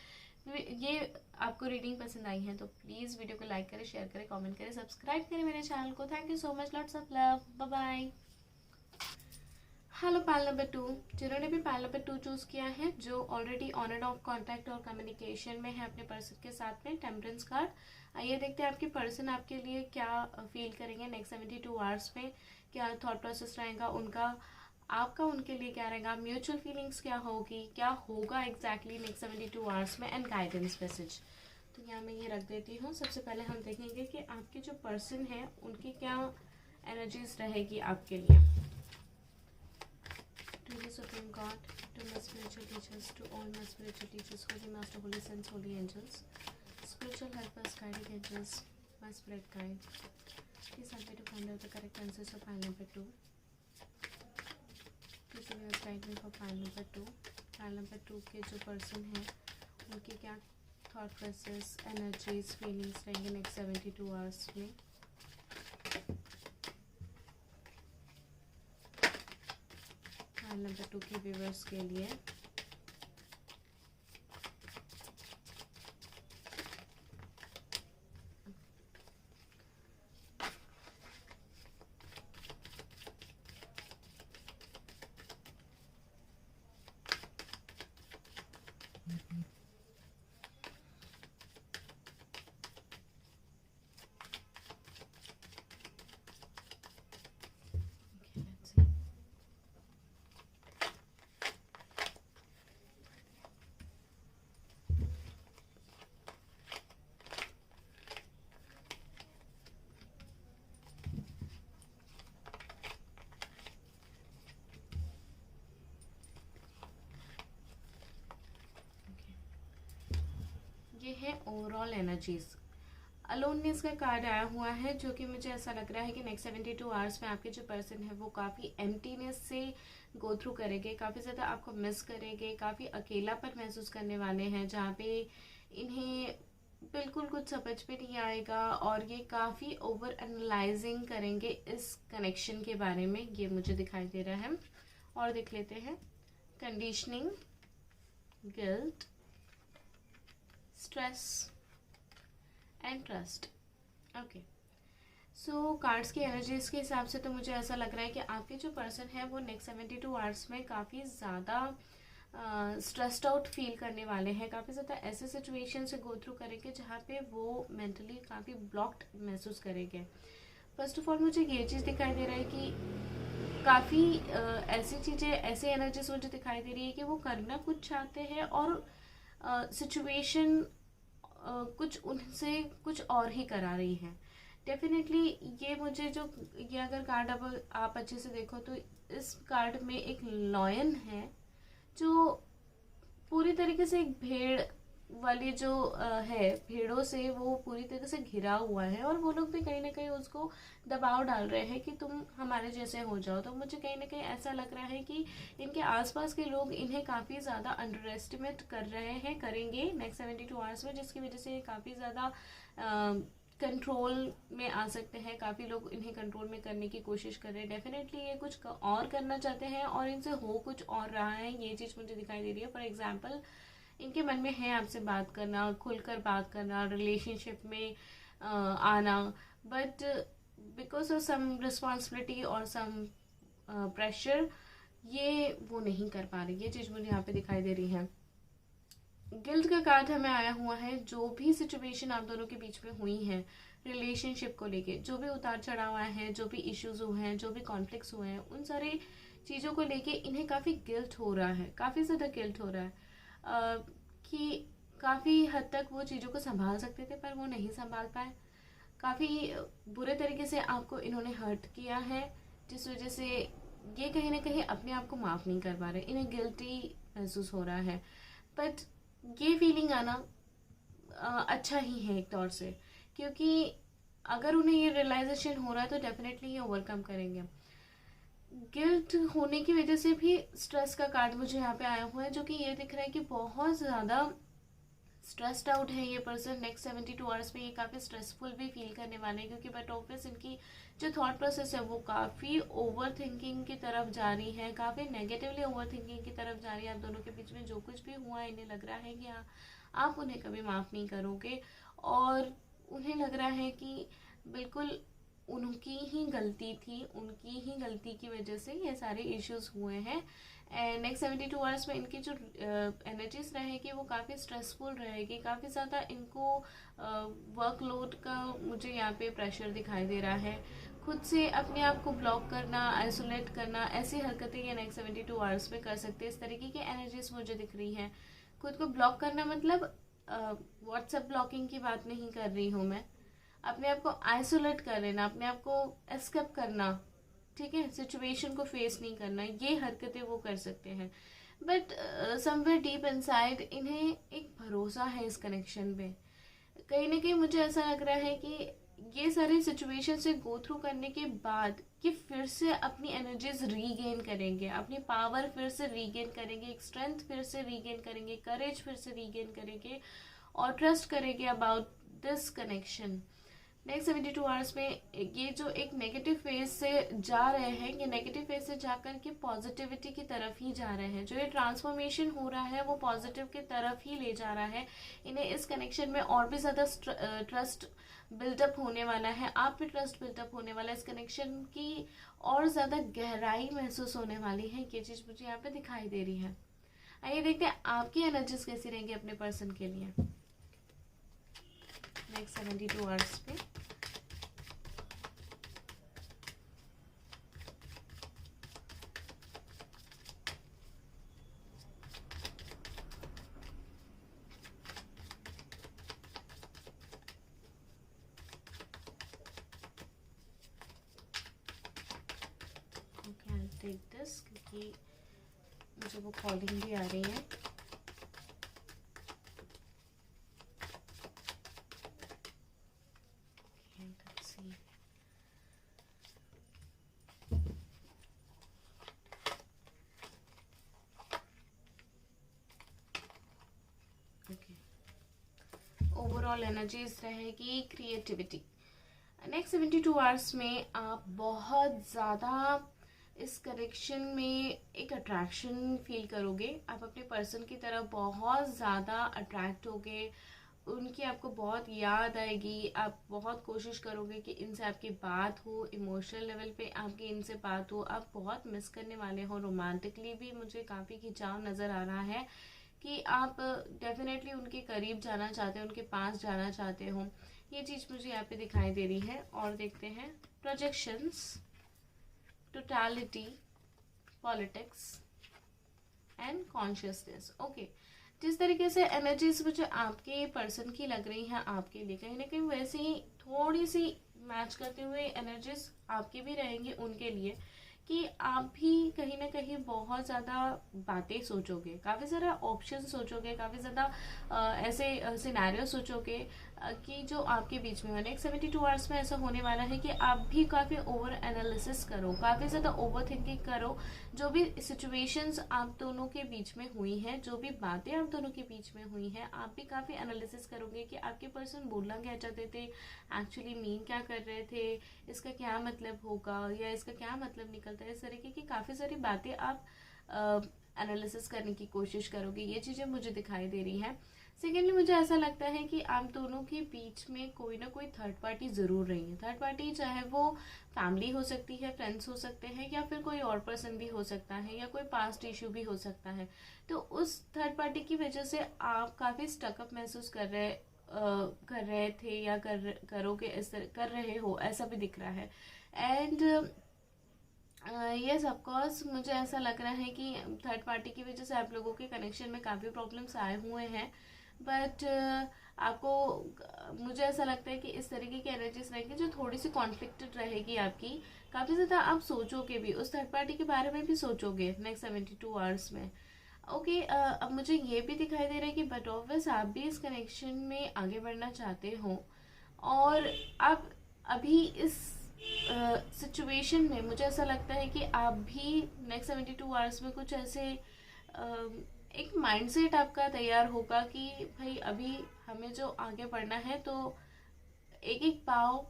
ये आपको रीडिंग पसंद आई है तो प्लीज़ वीडियो को लाइक करें, शेयर करें, कमेंट करें, सब्सक्राइब करें मेरे चैनल को। Thank you so much, lots of love, bye bye. Hello pile number 2, जिन्होंने भी पाइल नंबर 2 चूज़ किया है, जो already on and of contact और कम्युनिकेशन में है अपने पर्सन के साथ में, टेम्परेंस कार्ड। आइए देखते हैं आपके पर्सन आपके लिए क्या फील करेंगे नेक्स्ट 72 आवर्स में, क्या थॉट प्रोसेस रहेगा उनका, आपका उनके लिए क्या रहेगा, म्यूचुअल फीलिंग्स क्या होगी, क्या होगा एग्जैक्टली नेक्स्ट 72 आवर्स में, एंड गाइडेंस मैसेज। तो यहाँ मैं ये रख देती हूँ। सबसे पहले हम देखेंगे कि आपके जो पर्सन है उनकी क्या एनर्जीज रहेगी आपके लिए। To the Supreme God, to my spiritual teachers, to all my spiritual teachers, Holy Master, Holy Saints, Holy Angels, spiritual helpers, guiding angels, my spirit guide, please help me to find out the correct answers of pile number 2. Please guide me for pile number 2. Pile number 2 के जो person हैं उनकी क्या thought process, energies, feelings रहेंगे next 72 hours में। Pile number 2 के viewers के लिए ये है ओवरऑल एनर्जीज। अलोननेस का कार्ड आया हुआ है, जो कि मुझे ऐसा लग रहा है कि नेक्स्ट 72 आवर्स में आपके जो पर्सन है वो काफ़ी एम्प्टीनेस से गो थ्रू करेंगे, काफ़ी ज़्यादा आपको मिस करेंगे, काफ़ी अकेलापन महसूस करने वाले हैं, जहाँ पे इन्हें बिल्कुल कुछ समझ में नहीं आएगा और ये काफ़ी ओवर एनालाइजिंग करेंगे इस कनेक्शन के बारे में, ये मुझे दिखाई दे रहा है। और देख लेते हैं। Conditioning, guilt, stress and trust. Okay, so cards की एनर्जीज के हिसाब से तो मुझे ऐसा लग रहा है कि आपके जो पर्सन है वो नेक्स्ट 72 आवर्स में काफ़ी ज़्यादा स्ट्रेस्ड आउट फील करने वाले हैं, काफ़ी ज़्यादा ऐसे सिचुएशन से गो थ्रू करेंगे जहाँ पे वो मेंटली काफ़ी ब्लॉक्ड महसूस करेंगे। फर्स्ट ऑफ ऑल मुझे ये चीज़ दिखाई दे रहा है कि काफ़ी ऐसी चीज़ें, ऐसी एनर्जीज मुझे दिखाई दे रही है कि वो करना कुछ चाहते हैं और सिचुएशन कुछ उनसे कुछ और ही करा रही है। डेफिनेटली ये मुझे जो ये अगर कार्ड अब आप अच्छे से देखो तो इस कार्ड में एक लॉयन है जो पूरी तरीके से एक भेड़ वाली जो है, भेड़ों से वो पूरी तरीके से घिरा हुआ है और वो लोग भी कहीं ना कहीं उसको दबाव डाल रहे हैं कि तुम हमारे जैसे हो जाओ। तो मुझे कहीं ना कहीं ऐसा लग रहा है कि इनके आसपास के लोग इन्हें काफ़ी ज़्यादा अंडर एस्टिमेट कर रहे हैं, करेंगे नेक्स्ट 72 आवर्स में, जिसकी वजह से काफ़ी ज़्यादा कंट्रोल में आ सकते हैं। काफ़ी लोग इन्हें कंट्रोल में करने की कोशिश कर रहे हैं। डेफिनेटली ये कुछ और करना चाहते हैं और इनसे हो कुछ और रहा है, ये चीज़ मुझे दिखाई दे रही है। फॉर एग्जाम्पल, इनके मन में है आपसे बात करना, खुलकर बात करना, रिलेशनशिप में आना, but because of some responsibility और सम प्रेशर ये वो नहीं कर पा रही। ये चीज़ मुझे यहाँ पे दिखाई दे रही है। गिल्ट का कार्ड हमें आया हुआ है। जो भी सिचुएशन आप दोनों के बीच में हुई है रिलेशनशिप को लेके, जो भी उतार चढ़ाव आए हैं, जो भी इश्यूज हुए हैं, जो भी कॉन्फ्लिक्ट्स हुए हैं, उन सारी चीज़ों को लेके इन्हें काफ़ी गिल्ट हो रहा है, काफ़ी ज़्यादा गिल्ट हो रहा है कि काफ़ी हद तक वो चीज़ों को संभाल सकते थे पर वो नहीं संभाल पाए। काफ़ी बुरे तरीके से आपको इन्होंने हर्ट किया है, जिस वजह से ये कहीं ना कहीं अपने आप को माफ़ नहीं कर पा रहे, इन्हें गिल्टी महसूस हो रहा है। बट ये फीलिंग आना अच्छा ही है एक तौर से, क्योंकि अगर उन्हें ये रियलाइजेशन हो रहा है तो डेफिनेटली ये ओवरकम करेंगे। गिल्ट होने की वजह से भी स्ट्रेस का कार्ड मुझे यहाँ पे आया हुआ है, जो कि ये दिख रहा है कि बहुत ज़्यादा स्ट्रेस्ड आउट है ये पर्सन। नेक्स्ट 72 आवर्स में ये काफ़ी स्ट्रेसफुल भी फील करने वाले हैं, क्योंकि बट ऑब्वियस इनकी जो थॉट प्रोसेस है वो काफ़ी ओवर थिंकिंग की तरफ जा रही है, काफ़ी नेगेटिवली ओवर थिंकिंग की तरफ जा रही है। आप दोनों के बीच में जो कुछ भी हुआ है, इन्हें लग रहा है कि आप उन्हें कभी माफ़ नहीं करोगे, और उन्हें लग रहा है कि बिल्कुल उनकी ही गलती थी, उनकी ही गलती की वजह से ये सारे इश्यूज हुए हैं। एंड नेक्स्ट 72 आवर्स में इनकी जो एनर्जीज रहेगी वो काफ़ी स्ट्रेसफुल रहेगी, काफ़ी ज़्यादा इनको वर्कलोड का मुझे यहाँ पे प्रेशर दिखाई दे रहा है। खुद से अपने आप को ब्लॉक करना, आइसोलेट करना, ऐसी हरकतें ये नेक्स्ट 72 आवर्स में कर सकते हैं। इस तरीके की एनर्जीज मुझे दिख रही हैं। खुद को ब्लॉक करना मतलब व्हाट्सएप ब्लॉकिंग की बात नहीं कर रही हूँ मैं, अपने आप को आइसोलेट कर लेना, अपने आप को एस्केप करना, ठीक है, सिचुएशन को फेस नहीं करना, ये हरकतें वो कर सकते हैं। बट समवेयर डीप इनसाइड इन्हें एक भरोसा है इस कनेक्शन पे। कहीं ना कहीं मुझे ऐसा लग रहा है कि ये सारी सिचुएशन से गो थ्रू करने के बाद कि फिर से अपनी एनर्जीज रीगेन करेंगे, अपनी पावर फिर से रीगेन करेंगे, एक स्ट्रेंथ फिर से रीगेन करेंगे, करेज फिर से रीगेन करेंगे, और ट्रस्ट करेंगे about this connection. Next 72 hours में ये जो एक नेगेटिव फेज से जा रहे हैं, ये नेगेटिव फेज से जाकर के पॉजिटिविटी की तरफ ही जा रहे हैं। जो ये ट्रांसफॉर्मेशन हो रहा है वो पॉजिटिव की तरफ ही ले जा रहा है। इन्हें इस कनेक्शन में और भी ज़्यादा ट्रस्ट बिल्डअप होने वाला है, आप भी ट्रस्ट बिल्डअप होने वाला है, इस कनेक्शन की और ज़्यादा गहराई महसूस होने वाली है। ये चीज़ मुझे यहाँ पे दिखाई दे रही है। आइए देखते हैं आपकी एनर्जीज कैसी रहेंगी अपने पर्सन के लिए नेक्स्ट 72 आवर्स पे। टेक दिस क्योंकि मुझे वो कॉलिंग भी आ रही है। ओवरऑल एनर्जीज रहेगी क्रिएटिविटी। नेक्स्ट 72 आवर्स में आप बहुत ज़्यादा इस कनेक्शन में एक अट्रैक्शन फील करोगे। आप अपने पर्सन की तरफ बहुत ज़्यादा अट्रैक्ट होगे, उनकी आपको बहुत याद आएगी, आप बहुत कोशिश करोगे कि इनसे आपकी बात हो, इमोशनल लेवल पे आपकी इनसे बात हो, आप बहुत मिस करने वाले हो। रोमांटिकली भी मुझे काफ़ी खिंचाव नज़र आ रहा है कि आप डेफिनेटली उनके करीब जाना चाहते हो, उनके पास जाना चाहते हो। ये चीज़ मुझे यहाँ पे दिखाई दे रही है। और देखते हैं projections, totality, politics and consciousness. Okay, जिस तरीके से एनर्जीज मुझे आपके पर्सन की लग रही हैं आपके लिए, कहीं ना कहीं वैसे ही थोड़ी सी मैच करते हुए एनर्जीज आपकी भी रहेंगी उनके लिए, कि आप भी कहीं ना कहीं बहुत ज़्यादा बातें सोचोगे, काफ़ी ज़्यादा ऑप्शन सोचोगे, काफ़ी ज़्यादा ऐसे सिनेरियो सोचोगे कि जो आपके बीच में हो। नेक्स्ट 72 आवर्स में ऐसा होने वाला है कि आप भी काफ़ी ओवर एनालिसिस करो, काफ़ी ज़्यादा ओवर थिंकिंग करो। जो भी सिचुएशंस आप दोनों के बीच में हुई हैं, जो भी बातें आप दोनों के बीच में हुई हैं, आप भी काफ़ी एनालिसिस करोगे कि आपके पर्सन बोलना क्या चाहते थे, एक्चुअली मीन क्या कर रहे थे, इसका क्या मतलब होगा या इसका क्या मतलब निकलता है। इस तरीके की काफ़ी सारी बातें आप एनालिसिस करने की कोशिश करोगे। ये चीज़ें मुझे दिखाई दे रही हैं। सेकेंडली मुझे ऐसा लगता है कि आप दोनों के बीच में कोई ना कोई थर्ड पार्टी ज़रूर रही है। थर्ड पार्टी चाहे वो फैमिली हो सकती है, फ्रेंड्स हो सकते हैं, या फिर कोई और पर्सन भी हो सकता है, या कोई पास्ट इशू भी हो सकता है। तो उस थर्ड पार्टी की वजह से आप काफ़ी स्टकअप महसूस कर रहे थे या करोगे, कर रहे हो, ऐसा भी दिख रहा है। एंड यस ऑफकोर्स मुझे ऐसा लग रहा है कि थर्ड पार्टी की वजह से आप लोगों के कनेक्शन में काफ़ी प्रॉब्लम्स आए हुए हैं। बट आपको मुझे ऐसा लगता है कि इस तरीके की एनर्जीज रहेंगी जो थोड़ी सी कॉन्फ्लिक्टेड रहेगी आपकी। काफ़ी ज़्यादा आप सोचोगे भी, उस थर्ड पार्टी के बारे में भी सोचोगे नेक्स्ट 72 आवर्स में। ओके, अब मुझे ये भी दिखाई दे रहा है कि बट ऑब्वियस आप भी इस कनेक्शन में आगे बढ़ना चाहते हो, और आप अभी इस सिचुएशन में मुझे ऐसा लगता है कि आप भी नेक्स्ट 72 आवर्स में कुछ ऐसे एक माइंडसेट आपका तैयार होगा कि भाई अभी हमें जो आगे बढ़ना है तो एक एक पाँव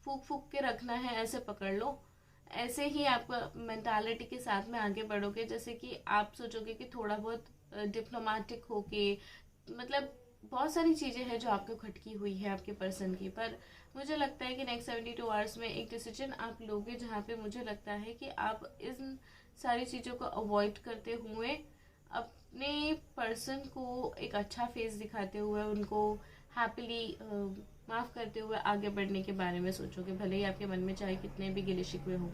फूक फूक के रखना है, ऐसे पकड़ लो। ऐसे ही आपका मेंटालिटी के साथ में आगे बढ़ोगे, जैसे कि आप सोचोगे कि थोड़ा बहुत डिप्लोमेटिक होके, मतलब बहुत सारी चीज़ें हैं जो आपको खटकी हुई है आपके पर्सन की। पर मुझे लगता है कि नेक्स्ट 72 आवर्स में एक डिसीजन आप लोगे जहाँ पे मुझे लगता है कि आप इन सारी चीज़ों को अवॉइड करते हुए अपने पर्सन को एक अच्छा फेस दिखाते हुए, उनको हैप्पीली माफ़ करते हुए आगे बढ़ने के बारे में सोचोगे, भले ही आपके मन में चाहे कितने भी गिले शिकवे हो।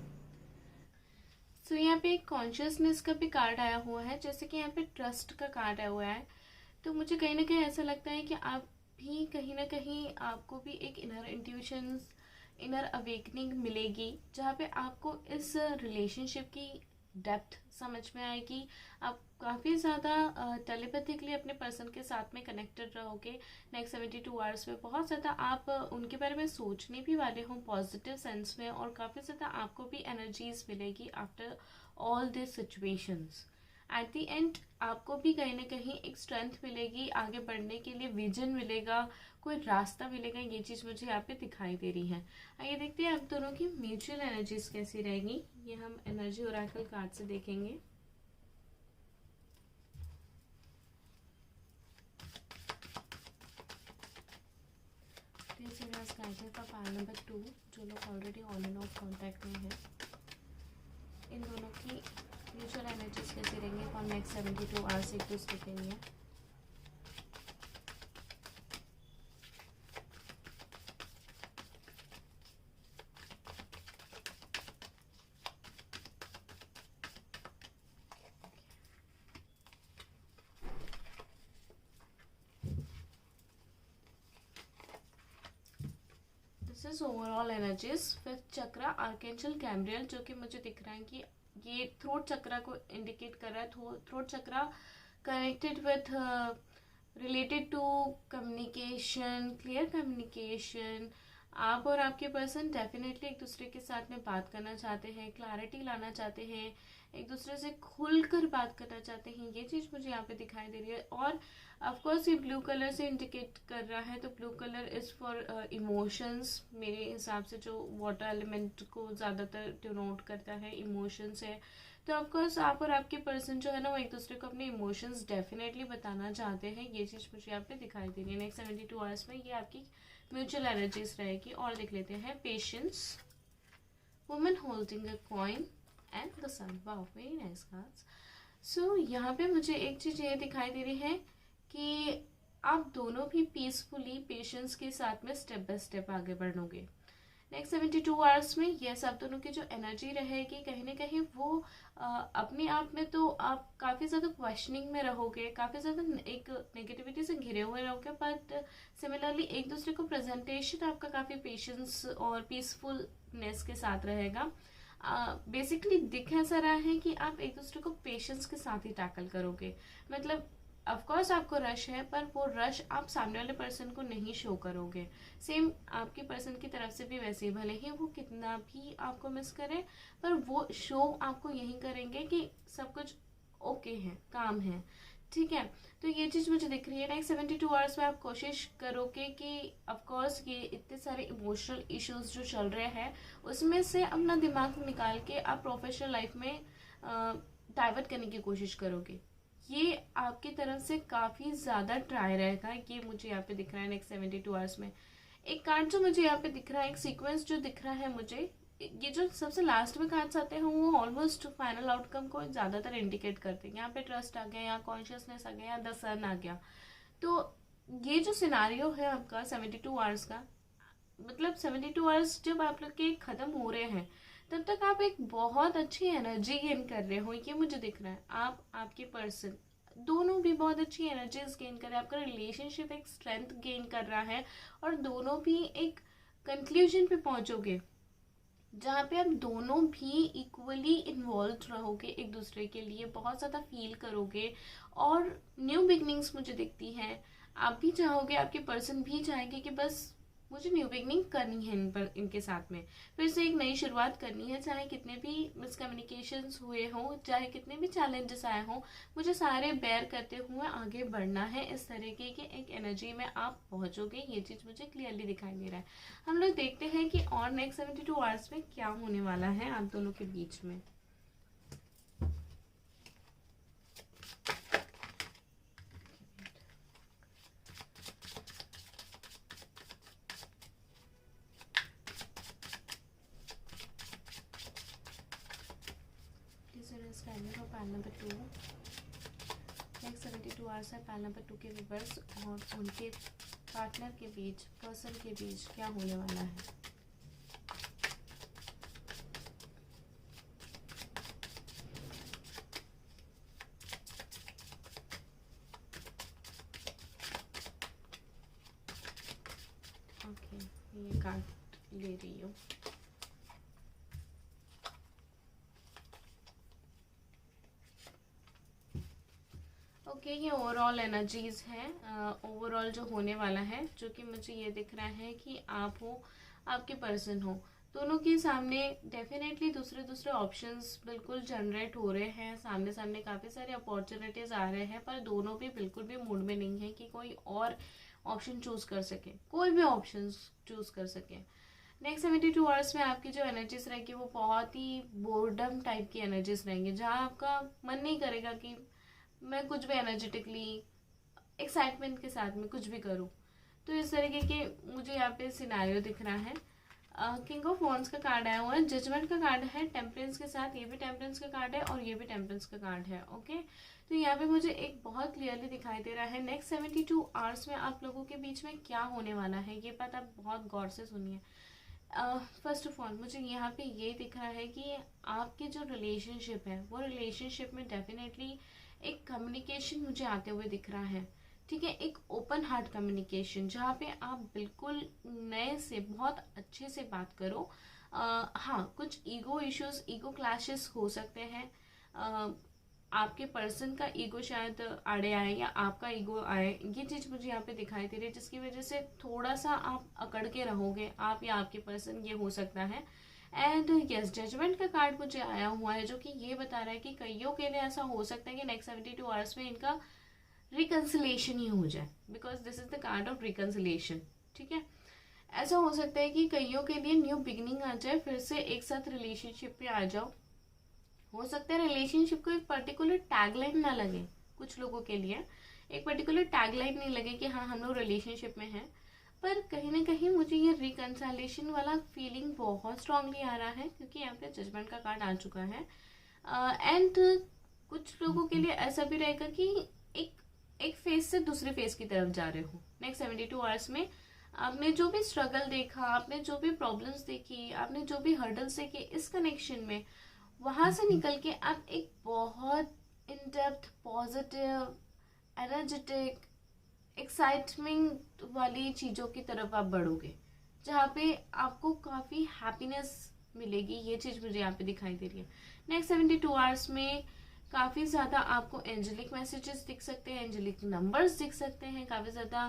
सो यहाँ पे एक कॉन्शियसनेस का भी कार्ड आया हुआ है, जैसे कि यहाँ पे ट्रस्ट का कार्ड आया हुआ है। तो मुझे कहीं ना कहीं ऐसा लगता है कि आप भी कहीं ना कहीं आपको भी एक इनर इंट्यूशंस, इनर अवेकनिंग मिलेगी, जहाँ पे आपको इस रिलेशनशिप की डेप्थ समझ में आएगी। आप काफ़ी ज़्यादा टेलीपैथिकली अपने पर्सन के साथ में कनेक्टेड रहोगे नेक्स्ट 72 आवर्स में। बहुत ज़्यादा आप उनके बारे में सोचने भी वाले हो पॉजिटिव सेंस में, और काफ़ी ज़्यादा आपको भी एनर्जीज मिलेगी after all this situations. At the end आपको भी कहीं ना कहीं एक स्ट्रेंथ मिलेगी आगे बढ़ने के लिए, विजन मिलेगा, कोई रास्ता मिलेगा। ये चीज़ मुझे यहाँ पे दिखाई दे रही है। आइए देखते हैं आप दोनों की म्यूचुअल एनर्जीज कैसी रहेगी। ये हम एनर्जी ओरेकल कार्ड से देखेंगे। गाइडेड का पार्ट नंबर 2, जो लोग already on and of contact में हैं, इन दोनों की म्यूचुअल एनर्जीज कैसी रहेंगी फॉर नेक्स्ट 72 आवर्स एक दूसरे के लिए। This is overall energies. Fifth चक्र आर्केंजल गैब्रियल, जो कि मुझे दिख रहा है कि ये थ्रोट चक्र को इंडिकेट कर रहा है। Throat chakra connected with related to communication, clear communication. आप और आपके पर्सन डेफिनेटली एक दूसरे के साथ में बात करना चाहते हैं, क्लैरिटी लाना चाहते हैं, एक दूसरे से खुलकर बात करना चाहते हैं। ये चीज़ मुझे यहाँ पे दिखाई दे रही है। और ऑफकोर्स ये ब्लू कलर से इंडिकेट कर रहा है, तो blue colour is for emotions. मेरे हिसाब से जो वाटर एलिमेंट को ज़्यादातर डिनोट करता है इमोशंस है। तो ऑफकोर्स आप और आपके पर्सन जो है ना, वो एक दूसरे को अपने इमोशंस डेफिनेटली बताना चाहते हैं। ये चीज़ मुझे यहाँ पे दिखाई दे रही है। नेक्स्ट 72 आवर्स में ये आपकी म्यूचुअल एनर्जीज रहेगी। और देख लेते हैं patience, women holding a coin and the sun. Wow, very nice cards. So यहाँ पे मुझे एक चीज़ ये दिखाई दे रही है कि आप दोनों भी पीसफुली पेशेंस के साथ में स्टेप बाय स्टेप आगे बढ़ोगे नेक्स्ट 72 आवर्स में। यस, आप दोनों की जो एनर्जी रहेगी कहीं ना कहीं वो अपने आप में तो आप काफ़ी ज़्यादा क्वेश्चनिंग में रहोगे, काफ़ी ज़्यादा एक नेगेटिविटी से घिरे हुए रहोगे, बट सिमिलरली एक दूसरे को प्रेजेंटेशन आपका काफ़ी पेशेंस और पीसफुलनेस के साथ रहेगा। बेसिकली दिख ऐसा रहा है कि आप एक दूसरे को पेशेंस के साथ ही टैकल करोगे। मतलब ऑफकोर्स आपको रश है, पर वो रश आप सामने वाले पर्सन को नहीं शो करोगे। सेम आपके पर्सन की तरफ से भी वैसे ही, भले ही वो कितना भी आपको मिस करे, पर वो शो आपको यही करेंगे कि सब कुछ ओके है, काम है, ठीक है। तो ये चीज़ मुझे दिख रही है। नेक्स्ट 72 आवर्स में आप कोशिश करोगे कि ऑफकोर्स ये इतने सारे इमोशनल इश्यूज जो चल रहे हैं उसमें से अपना दिमाग निकाल के आप प्रोफेशनल लाइफ में डाइवर्ट करने की कोशिश करोगे। ये आपकी तरफ से काफ़ी ज़्यादा ट्राई रहेगा। ये मुझे यहाँ पे दिख रहा है नेक्स्ट 72 आवर्स में। एक कार्ड जो मुझे यहाँ पे दिख रहा है, एक सीक्वेंस जो दिख रहा है मुझे, ये जो सबसे लास्ट में कार्ड्स आते हैं वो ऑलमोस्ट फाइनल आउटकम को ज़्यादातर इंडिकेट करते हैं। यहाँ पे ट्रस्ट आ गया, यहाँ कॉन्शियसनेस आ गया, यहाँ द सन आ गया। तो ये जो सिनारियो है आपका 72 आवर्स का, मतलब 72 आवर्स जब आप लोग के ख़त्म हो रहे हैं तब तक आप एक बहुत अच्छी एनर्जी गेन कर रहे हो, ये मुझे दिख रहा है। आप, आपके पर्सन दोनों भी बहुत अच्छी एनर्जीज गेन कर रहे हैं। आपका रिलेशनशिप एक स्ट्रेंथ गेन कर रहा है और दोनों भी एक कंक्लूजन पे पहुंचोगे जहाँ पे आप दोनों भी इक्वली इन्वॉल्व रहोगे, एक दूसरे के लिए बहुत ज़्यादा फील करोगे और न्यू बिगनिंग्स मुझे दिखती हैं। आप भी चाहोगे, आपके पर्सन भी चाहेंगे कि बस मुझे न्यू बिगनिंग करनी है इनके साथ में, फिर से एक नई शुरुआत करनी है। चाहे कितने भी मिसकम्युनिकेशंस हुए हों, चाहे कितने भी चैलेंजेस आए हों, मुझे सारे बेयर करते हुए आगे बढ़ना है। इस तरीके की एक एनर्जी में आप पहुंचोगे, ये चीज़ मुझे क्लियरली दिखाई दे रहा है। हम लोग देखते हैं कि और नेक्स्ट 72 आवर्स में क्या होने वाला है आप दोनों के बीच में। पैनल नंबर 2, नेक्स्ट 72 आवर्स है पैनल नंबर 2 के व्यूअर्स और उनके पार्टनर के बीच, पर्सन के बीच क्या होने वाला है। ओके, ये कार्ड ले रही हूँ। ओके, ये ओवरऑल एनर्जीज है, ओवरऑल जो होने वाला है, जो कि मुझे ये दिख रहा है कि आप हो, आपके पर्सन हो, दोनों के सामने डेफिनेटली दूसरे ऑप्शंस बिल्कुल जनरेट हो रहे हैं। सामने सामने काफ़ी सारे अपॉर्चुनिटीज़ आ रहे हैं, पर दोनों भी बिल्कुल भी मूड में नहीं है कि कोई और ऑप्शन चूज़ कर सके, कोई भी ऑप्शन चूज़ कर सके। नेक्स्ट 72 आवर्स में आपकी जो एनर्जीज रहेगी वो बहुत ही बोर्डम टाइप की एनर्जीज रहेंगी, जहाँ आपका मन नहीं करेगा कि मैं कुछ भी एनर्जेटिकली एक्साइटमेंट के साथ में कुछ भी करूँ। तो इस तरीके के मुझे यहाँ पे सिनेरियो दिख रहा है। किंग ऑफ वॉन्ड्स का कार्ड आया हुआ है, जजमेंट का कार्ड है टेम्परेंस के साथ, ये भी टेम्परेंस का कार्ड है और ये भी टेम्परेंस का कार्ड है। ओके, तो यहाँ पे मुझे एक बहुत क्लियरली दिखाई दे रहा है नेक्स्ट 72 आवर्स में आप लोगों के बीच में क्या होने वाला है। ये बात आप बहुत गौर से सुनिए। फर्स्ट ऑफ ऑल मुझे यहाँ पे ये दिख रहा है कि आपकी जो रिलेशनशिप है वो रिलेशनशिप में डेफिनेटली एक कम्युनिकेशन मुझे आते हुए दिख रहा है। ठीक है, एक ओपन हार्ट कम्युनिकेशन, जहाँ पे आप बिल्कुल नए से बहुत अच्छे से बात करो। हाँ, कुछ ईगो इश्यूज, ईगो क्लैशेस हो सकते हैं। आपके पर्सन का ईगो शायद आड़े आए या आपका ईगो आए, ये चीज़ मुझे यहाँ पे दिखाई दे रही है, जिसकी वजह से थोड़ा सा आप अकड़ के रहोगे, आप या आपके पर्सन, ये हो सकता है। एंड यस, जजमेंट का कार्ड मुझे आया हुआ है, जो कि ये बता रहा है कि कईयों के लिए ऐसा हो सकता है कि नेक्स्ट 72 आवर्स में इनका रिकन्सिलेशन ही हो जाए, because this is the card of reconciliation. ठीक है, ऐसा हो सकता है कि कईयों के लिए न्यू बिगिनिंग आ जाए, फिर से एक साथ रिलेशनशिप पे आ जाओ। हो सकता है रिलेशनशिप को एक पर्टिकुलर टैगलाइन ना लगे, कुछ लोगों के लिए एक पर्टिकुलर टैगलाइन नहीं लगे कि हाँ हम लोग रिलेशनशिप में हैं, पर कहीं ना कहीं मुझे ये रिकन्सिलेशन वाला फीलिंग बहुत स्ट्रांगली आ रहा है, क्योंकि यहाँ पे जजमेंट का कार्ड आ चुका है। एंड कुछ लोगों के लिए ऐसा भी रहेगा कि एक फेज से दूसरे फेज की तरफ जा रहे हो। नेक्स्ट 72 आवर्स में आपने जो भी स्ट्रगल देखा, आपने जो भी प्रॉब्लम्स देखी, आपने जो भी हर्डल्स देखे इस कनेक्शन में, वहां से निकल के आप एक बहुत in depth, positive, energetic, excitement वाली चीज़ों की तरफ आप बढ़ोगे, जहाँ पे आपको काफ़ी हैप्पीनेस मिलेगी। ये चीज़ मुझे यहाँ पे दिखाई दे रही है। नेक्स्ट 72 आवर्स में काफ़ी ज़्यादा आपको एंजेलिक मैसेजेस दिख सकते हैं, एंजेलिक नंबर्स दिख सकते हैं। काफ़ी ज़्यादा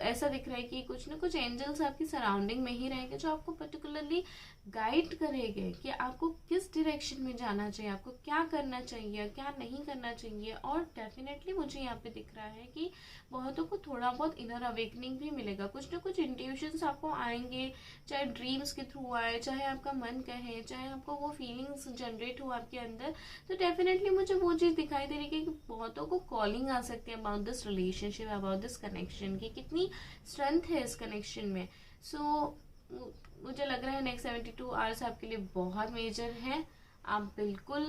ऐसा दिख रहा है कि कुछ ना कुछ एंजल्स आपकी सराउंडिंग में ही रहेंगे, जो आपको पर्टिकुलरली गाइड करेंगे कि आपको किस डायरेक्शन में जाना चाहिए, आपको क्या करना चाहिए, क्या नहीं करना चाहिए। और डेफिनेटली मुझे यहाँ पे दिख रहा है कि बहुतों को थोड़ा बहुत इनर अवेकनिंग भी मिलेगा, कुछ ना कुछ इंट्यूशंस आपको आएंगे, चाहे ड्रीम्स के थ्रू आए, चाहे आपका मन कहे, चाहे आपको वो फीलिंग्स जनरेट हो आपके अंदर। तो डेफिनेटली मुझे वो चीज़ दिखाई दे रही है कि बहुतों को कॉलिंग आ सकती है about this relationship, about this connection, की कितनी स्ट्रेंथ है इस कनेक्शन में। सो मुझे लग रहा है नेक्स्ट 72 आवर्स आपके लिए बहुत मेजर है। आप बिल्कुल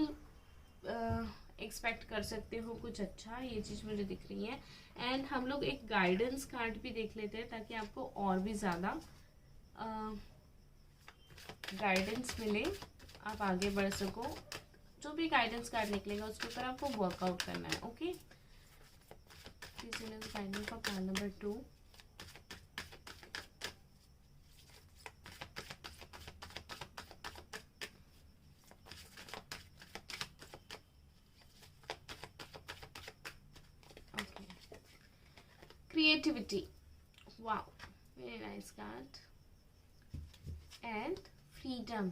एक्सपेक्ट कर सकते हो कुछ अच्छा, ये चीज़ मुझे दिख रही है। एंड हम लोग एक गाइडेंस कार्ड भी देख लेते हैं, ताकि आपको और भी ज़्यादा गाइडेंस मिले, आप आगे बढ़ सको। जो भी गाइडेंस कार्ड निकलेगा उसके ऊपर आपको वर्कआउट करना है। Okay, guidance for card number 2। Creativity, wow very nice card and freedom.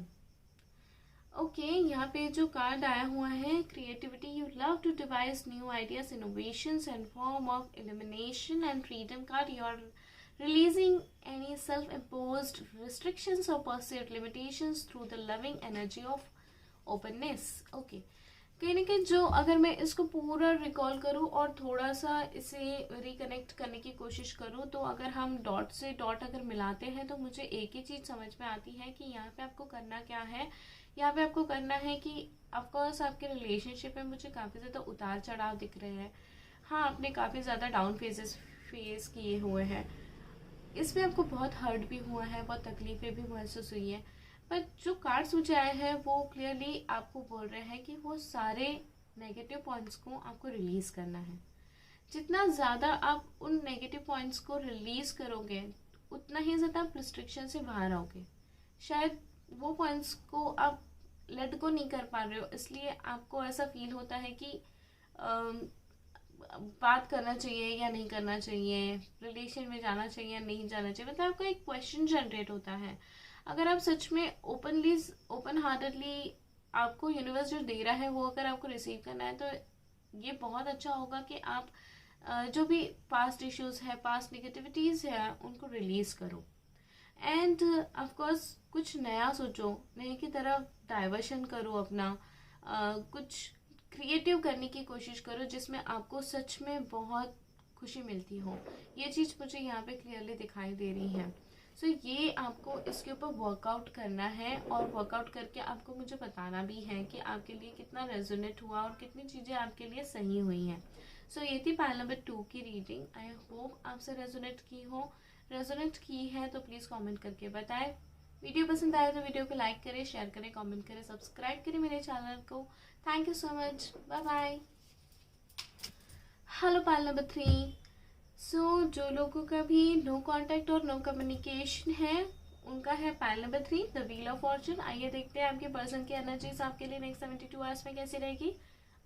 Okay, यहाँ पे जो कार्ड आया हुआ है creativity, you love to devise new ideas, innovations and form of illumination and freedom card, you are releasing any self-imposed restrictions or perceived limitations through the loving energy of openness. Okay, कहीं ना कहीं जो अगर मैं इसको पूरा recall करूँ और थोड़ा सा इसे रिकनेक्ट करने की कोशिश करूँ, तो अगर हम डॉट से डॉट अगर मिलाते हैं तो मुझे एक ही चीज़ समझ में आती है कि यहाँ पे आपको करना क्या है। यहाँ पे आपको करना है कि ऑफकोर्स आपके रिलेशनशिप में मुझे काफ़ी ज़्यादा उतार चढ़ाव दिख रहे हैं। हाँ, आपने काफ़ी ज़्यादा डाउन फेजेस फेस किए हुए हैं, इसमें आपको बहुत हर्ट भी हुआ है, बहुत तकलीफें भी महसूस हुई हैं, पर जो कार्ड्स मुझे आए हैं वो क्लियरली आपको बोल रहे हैं कि वो सारे नेगेटिव पॉइंट्स को आपको रिलीज़ करना है। जितना ज़्यादा आप उन नेगेटिव पॉइंट्स को रिलीज़ करोगे उतना ही ज़्यादा आप रिस्ट्रिक्शन से बाहर आओगे। शायद वो पॉइंट्स को आप लेट गो नहीं कर पा रहे हो, इसलिए आपको ऐसा फील होता है कि बात करना चाहिए या नहीं करना चाहिए, रिलेशन में जाना चाहिए या नहीं जाना चाहिए, मतलब आपका एक क्वेश्चन जनरेट होता है। अगर आप सच में ओपन हार्टेडली आपको यूनिवर्स जो दे रहा है वो अगर आपको रिसीव करना है, तो ये बहुत अच्छा होगा कि आप जो भी पास्ट इश्यूज है, पास्ट निगेटिविटीज़ है, उनको रिलीज़ करो एंड ऑफकोर्स कुछ नया सोचो, नए की तरफ डाइवर्शन करो अपना, कुछ क्रिएटिव करने की कोशिश करो जिसमें आपको सच में बहुत खुशी मिलती हो। ये चीज़ मुझे यहाँ पे क्लियरली दिखाई दे रही है। सो ये आपको इसके ऊपर वर्कआउट करना है और वर्कआउट करके आपको मुझे बताना भी है कि आपके लिए कितना रेजोनेट हुआ और कितनी चीज़ें आपके लिए सही हुई हैं। सो ये थी पाइल नंबर 2 की रीडिंग। आई होप आपसे रेजोनेट की है तो प्लीज़ कॉमेंट करके बताएं। वीडियो पसंद आए तो वीडियो को लाइक करें, शेयर करें, कमेंट करें, सब्सक्राइब करें मेरे चैनल को। Thank you so much, bye bye. Hello pile number 3। So जो लोगों का भी नो कांटेक्ट और नो कम्युनिकेशन है उनका है pile number 3, the wheel of fortune. आइए देखते हैं आपके पर्सन की एनर्जीज आपके लिए नेक्स्ट 72 आवर्स में कैसी रहेगी।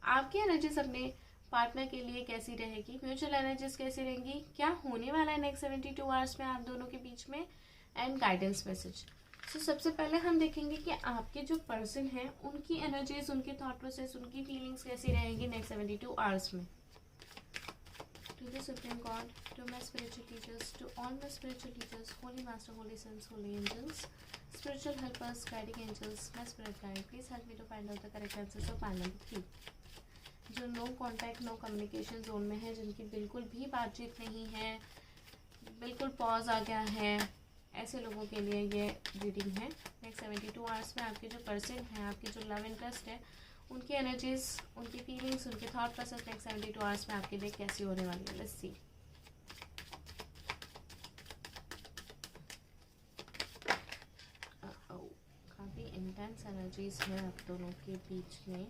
आपकी एनर्जीज अपने पार्टनर के लिए कैसी रहेगी, म्यूचुअल एनर्जीज कैसी रहेंगी, क्या होने वाला है नेक्स्ट 72 आवर्स में आप दोनों के बीच में, एंड गाइडेंस मैसेज। सो सबसे पहले हम देखेंगे कि आपके जो पर्सन हैं उनकी एनर्जीज, उनके थॉट प्रोसेस, उनकी फीलिंग्स कैसी रहेंगी नेक्स्ट 72 आवर्स में। To the supreme God, to my spiritual teachers, to all my spiritual teachers, holy master, holy sons, holy angels, spiritual helpers, guiding angels, my spirit guide, please help me to find out the correct answers of pile number 3। जो no contact, no communication zone में है, जिनकी बिल्कुल भी बातचीत नहीं है, बिल्कुल पॉज आ गया है, ऐसे लोगों के लिए ये रीडिंग है। नेक्स्ट 72 आवर्स में आपके जो पर्सन है, आपकी जो लव इंटरेस्ट है, उनकी एनर्जीज, उनकी फीलिंग्स, उनके थॉट प्रोसेस नेक्स्ट 72 आवर्स में आपके लिए कैसी होने वाली है। Let's see. काफ़ी इंटेंस एनर्जीज है आप दोनों के बीच में।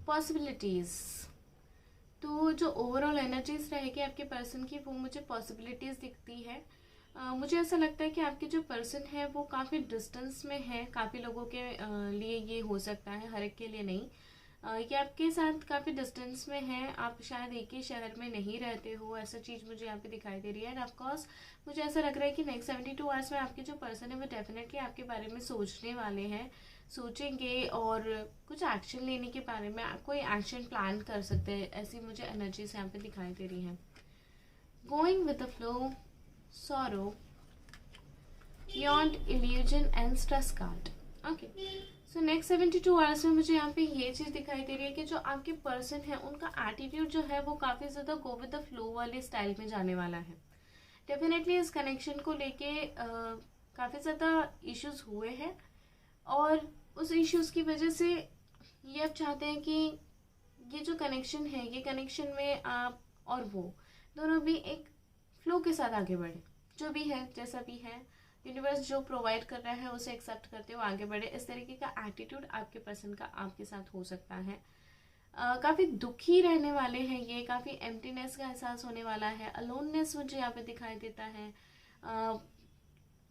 पॉसिबिलिटीज़, तो जो ओवरऑल एनर्जीज रहेगी आपके पर्सन की वो मुझे पॉसिबिलिटीज़ दिखती है। मुझे ऐसा लगता है कि आपके जो पर्सन है वो काफ़ी डिस्टेंस में है, काफ़ी लोगों के लिए ये हो सकता है, हर एक के लिए नहीं। ये आपके साथ काफ़ी डिस्टेंस में है, आप शायद एक ही शहर में नहीं रहते हो, ऐसा चीज़ मुझे यहाँ पे दिखाई दे रही है। एंड ऑफकोर्स मुझे ऐसा लग रहा है कि नेक्स्ट 72 आवर्स में आपके जो पर्सन है वो डेफिनेटली आपके बारे में सोचने वाले हैं, सोचेंगे और कुछ एक्शन लेने के बारे में कोई एक्शन प्लान कर सकते हैं, ऐसी मुझे एनर्जीज यहाँ पे दिखाई दे रही हैं। Going with the flow, sorrow, beyond illusion and stress card. Okay, so next 72 hours में मुझे यहाँ पे ये चीज़ दिखाई दे रही है कि जो आपके पर्सन है उनका एटीट्यूड जो है वो काफ़ी ज़्यादा गो विद द फ्लो वाले स्टाइल में जाने वाला है। डेफिनेटली इस कनेक्शन को लेके काफ़ी ज़्यादा इश्यूज हुए हैं और उस इश्यूज की वजह से ये अब चाहते हैं कि ये जो कनेक्शन है, ये कनेक्शन में आप और वो दोनों भी एक फ्लो के साथ आगे बढ़े, जो भी है जैसा भी है, यूनिवर्स जो प्रोवाइड कर रहा है उसे एक्सेप्ट करते हुए आगे बढ़े। इस तरीके का एटीट्यूड आपके पर्सन का आपके साथ हो सकता है। काफ़ी दुखी रहने वाले हैं ये, काफ़ी एम्प्टीनेस का एहसास होने वाला है, अलोननेस मुझे यहाँ पे दिखाई देता है।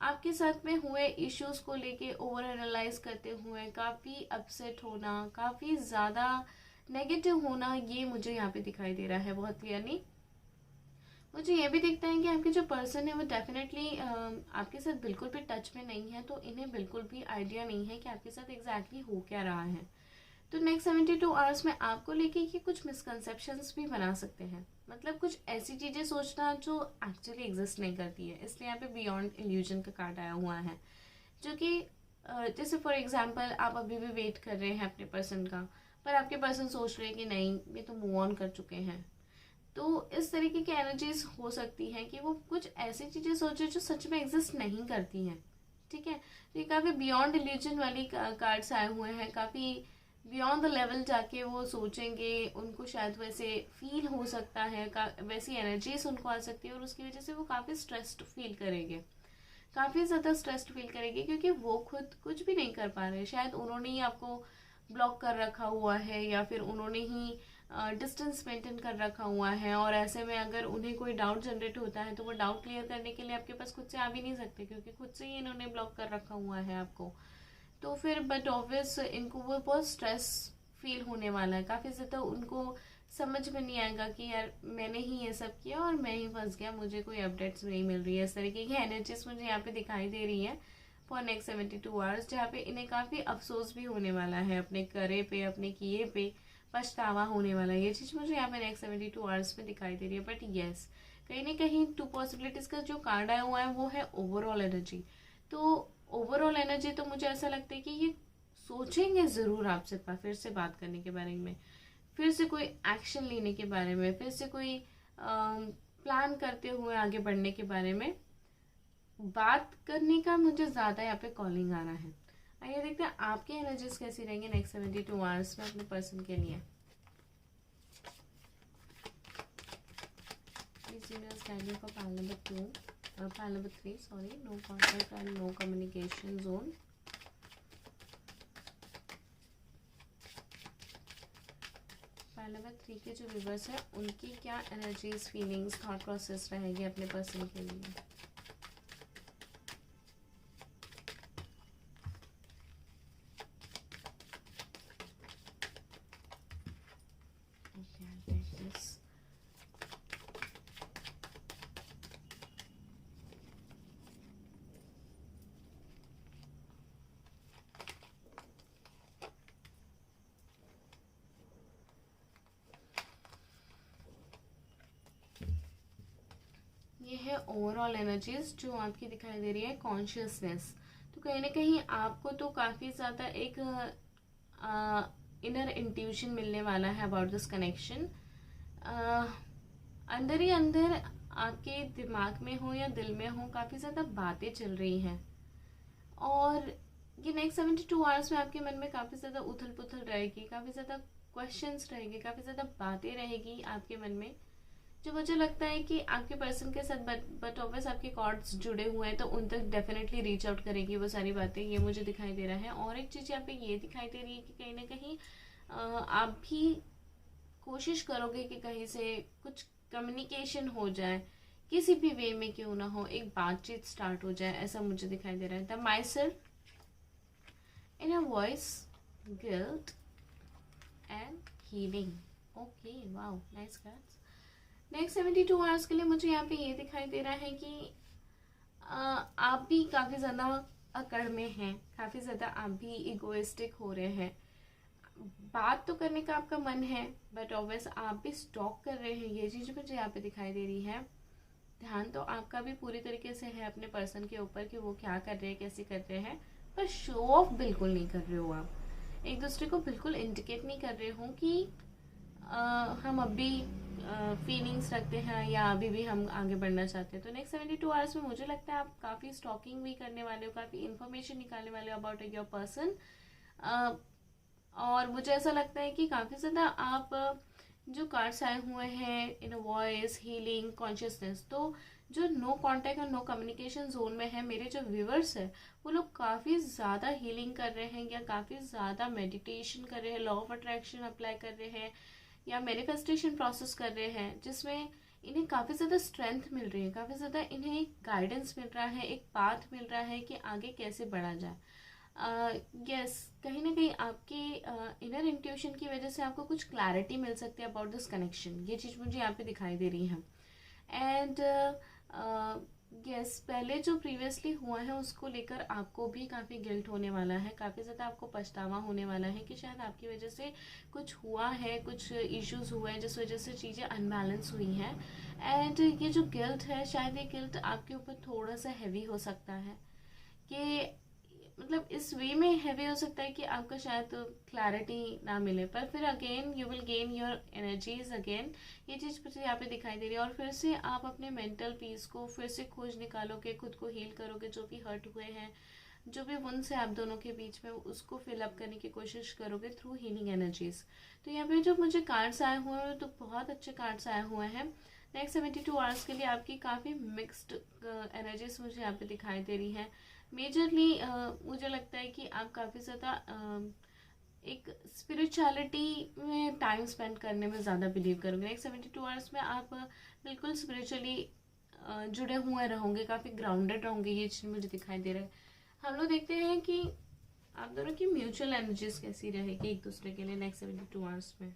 आपके साथ में हुए इश्यूज को लेके ओवर एनालाइज करते हुए काफ़ी अपसेट होना, काफ़ी ज़्यादा नेगेटिव होना, ये मुझे यहाँ पे दिखाई दे रहा है बहुत क्लियरली। मुझे ये भी दिखता है कि आपके जो पर्सन है वो डेफिनेटली आपके साथ बिल्कुल भी टच में नहीं है, तो इन्हें बिल्कुल भी आइडिया नहीं है कि आपके साथ एग्जैक्टली हो क्या रहा है। तो नेक्स्ट 72 आवर्स में आपको लेके ये कुछ मिसकंसेप्शंस भी बना सकते हैं, मतलब कुछ ऐसी चीज़ें सोचना जो एक्चुअली एग्जिस्ट नहीं करती है। इसलिए यहाँ पे बियॉन्ड इल्यूजन का कार्ड आया हुआ है, जो कि जैसे फॉर एग्जांपल आप अभी भी वेट कर रहे हैं अपने पर्सन का, पर आपके पर्सन सोच रहे हैं कि नहीं ये तो मूव ऑन कर चुके हैं। तो इस तरीके की एनर्जीज हो सकती हैं कि वो कुछ ऐसी चीज़ें सोचे जो सच में एग्जिस्ट नहीं करती हैं। ठीक है, तो ये काफ़ी बियॉन्ड इल्यूजन वाली कार्ड्स आए हुए हैं, काफ़ी बियॉन्ड द लेवल जाके वो सोचेंगे, उनको शायद वैसे फील हो सकता है, वैसी एनर्जीज उनको आ सकती है, और उसकी वजह से वो काफ़ी स्ट्रेस्ड फील करेंगे, काफ़ी ज़्यादा स्ट्रेस्ड फील करेंगे, क्योंकि वो खुद कुछ भी नहीं कर पा रहे। शायद उन्होंने ही आपको ब्लॉक कर रखा हुआ है, या फिर उन्होंने ही डिस्टेंस मेंटेन कर रखा हुआ है, और ऐसे में अगर उन्हें कोई डाउट जनरेट होता है तो वो डाउट क्लियर करने के लिए आपके पास खुद से आ भी नहीं सकते, क्योंकि खुद से ही इन्होंने ब्लॉक कर रखा हुआ है आपको। तो फिर बट ऑब्वियस इनको वो बहुत स्ट्रेस फील होने वाला है, काफ़ी ज़्यादा उनको समझ में नहीं आएगा कि यार मैंने ही ये सब किया और मैं ही फंस गया, मुझे कोई अपडेट्स नहीं मिल रही है। इस तरीके की एनर्जीज मुझे यहाँ पे दिखाई दे रही है फॉर नेक्स्ट 72 आवर्स, जहाँ पे इन्हें काफ़ी अफसोस भी होने वाला है अपने करे पे, अपने किए पे पछतावा होने वाला है। ये चीज़ मुझे यहाँ पे नेक्स्ट 72 आवर्स में दिखाई दे रही है। बट येस, कहीं ना कहीं 2 पॉसिबिलिटीज़ का जो कार्ड आया हुआ है वो है ओवरऑल एनर्जी। तो ओवरऑल एनर्जी तो मुझे ऐसा लगता है कि ये सोचेंगे ज़रूर आपसे फिर से बात करने के बारे में, फिर से कोई एक्शन लेने के बारे में, फिर से कोई प्लान करते हुए आगे बढ़ने के बारे में बात करने का मुझे ज़्यादा यहाँ पे कॉलिंग आ रहा है। आइए देखते हैं आपके एनर्जीज कैसी रहेंगे नेक्स्ट 72 आवर्स में अपने पर्सन के लिए। Pile number 3, sorry, no contact and no communication zone. Pile number 3 के जो व्यूअर्स है उनकी क्या एनर्जीज, फीलिंग्स, थॉट प्रोसेस रहेगी अपने पर्सन के लिए। ये है ओवरऑल एनर्जीज जो आपकी दिखाई दे रही है, कॉन्शियसनेस। तो कहीं ना कहीं आपको तो काफ़ी ज़्यादा एक इनर इंट्यूशन मिलने वाला है अबाउट दिस कनेक्शन। अंदर ही अंदर आपके दिमाग में हो या दिल में हो काफ़ी ज़्यादा बातें चल रही हैं, और ये नेक्स्ट 72 आवर्स में आपके मन में काफ़ी ज़्यादा उथल पुथल रहेगी, काफ़ी ज़्यादा क्वेश्चंस रहेंगे, काफ़ी ज़्यादा बातें रहेगी आपके मन में, जो मुझे लगता है कि आपके पर्सन के साथ बट ऑब्वियस आपके कॉर्ड्स जुड़े हुए हैं तो उन तक डेफिनेटली रीच आउट करेगी वो सारी बातें, ये मुझे दिखाई दे रहा है। और एक चीज़ यहाँ पे ये दिखाई दे रही है कि कहीं ना कहीं आप भी कोशिश करोगे कि कहीं से कुछ कम्युनिकेशन हो जाए, किसी भी वे में क्यों ना हो, एक बातचीत स्टार्ट हो जाए, ऐसा मुझे दिखाई दे रहा है। The myself in a voice, guilt and healing. Okay, wow, nice cards. Next 72 hours के लिए मुझे यहाँ पे ये दिखाई दे रहा है कि आप भी काफ़ी ज़्यादा अकड़ में हैं, काफ़ी ज़्यादा आप भी इगोइस्टिक हो रहे हैं। बात तो करने का आपका मन है बट ऑब्वियस आप भी स्टॉक कर रहे हैं, ये चीज़ मुझे यहाँ पे दिखाई दे रही है। ध्यान तो आपका भी पूरी तरीके से है अपने पर्सन के ऊपर कि वो क्या कर रहे हैं, कैसे कर रहे हैं, पर शो ऑफ बिल्कुल नहीं कर रहे हो आप, एक दूसरे को बिल्कुल इंडिकेट नहीं कर रहे हो कि हम अभी फीलिंग्स रखते हैं या अभी भी हम आगे बढ़ना चाहते हैं। तो नेक्स्ट 72 आवर्स में मुझे लगता है आप काफ़ी स्टॉकिंग भी करने वाले हो, काफ़ी इन्फॉर्मेशन निकालने वाले हो अबाउट योर पर्सन, और मुझे ऐसा लगता है कि काफ़ी ज़्यादा आप जो कार्ड्स आए हुए हैं इन वॉइस हीलिंग कॉन्शियसनेस, तो जो नो कांटेक्ट और नो कम्युनिकेशन जोन में है मेरे जो व्यूअर्स है वो लोग काफ़ी ज़्यादा हीलिंग कर रहे हैं या काफ़ी ज़्यादा मेडिटेशन कर रहे हैं, लॉ ऑफ अट्रैक्शन अप्लाई कर रहे हैं या मैनिफेस्टेशन प्रोसेस कर रहे हैं, जिसमें इन्हें काफ़ी ज़्यादा स्ट्रेंथ मिल रही है, काफ़ी ज़्यादा इन्हें एक गाइडेंस मिल रहा है, एक पाथ मिल रहा है कि आगे कैसे बढ़ा जाए। यस, कहीं ना कहीं आपकी इनर इंट्यूशन की वजह से आपको कुछ क्लैरिटी मिल सकती है अबाउट दिस कनेक्शन, ये चीज़ मुझे यहाँ पे दिखाई दे रही है। एंड यस, पहले जो प्रीवियसली हुआ है उसको लेकर आपको भी काफ़ी गिल्ट होने वाला है, काफ़ी ज़्यादा आपको पछतावा होने वाला है कि शायद आपकी वजह से कुछ हुआ है, कुछ इश्यूज हुए हैं जिस वजह से चीज़ें अनबैलेंस हुई हैं। एंड ये जो गिल्ट है, शायद ये गिल्ट आपके ऊपर थोड़ा सा हैवी हो सकता है कि मतलब इस वे में हैवी हो सकता है कि आपका शायद क्लैरिटी ना मिले, पर फिर again you will gain your energies again, ये चीज़ मुझे यहाँ पे दिखाई दे रही है। और फिर से आप अपने मेंटल पीस को फिर से खोज निकालोगे, खुद को हील करोगे, जो भी हर्ट हुए हैं, जो भी वुंस है आप दोनों के बीच में, उसको फिल अप करने की कोशिश करोगे थ्रू हीलिंग एनर्जीज। तो यहाँ पे जो मुझे कार्ड्स आए हुए हैं तो बहुत अच्छे कार्ड्स आए हुए हैं। नेक्स्ट 72 आवर्स के लिए आपकी काफ़ी मिक्स्ड एनर्जीज मुझे यहाँ पे दिखाई दे रही है। मेजरली मुझे लगता है कि आप काफ़ी ज़्यादा एक स्पिरिचुअलिटी में टाइम स्पेंड करने में ज़्यादा बिलीव करोगे। नेक्स्ट 72 आवर्स में आप बिल्कुल स्पिरिचुअली जुड़े हुए रहोगे, काफ़ी ग्राउंडेड रहोगे, ये चीज़ मुझे दिखाई दे रहा है। हम लोग देखते हैं कि आप दोनों की म्यूचुअल एनर्जीज कैसी रहेगी एक दूसरे के लिए नेक्स्ट 72 आवर्स में।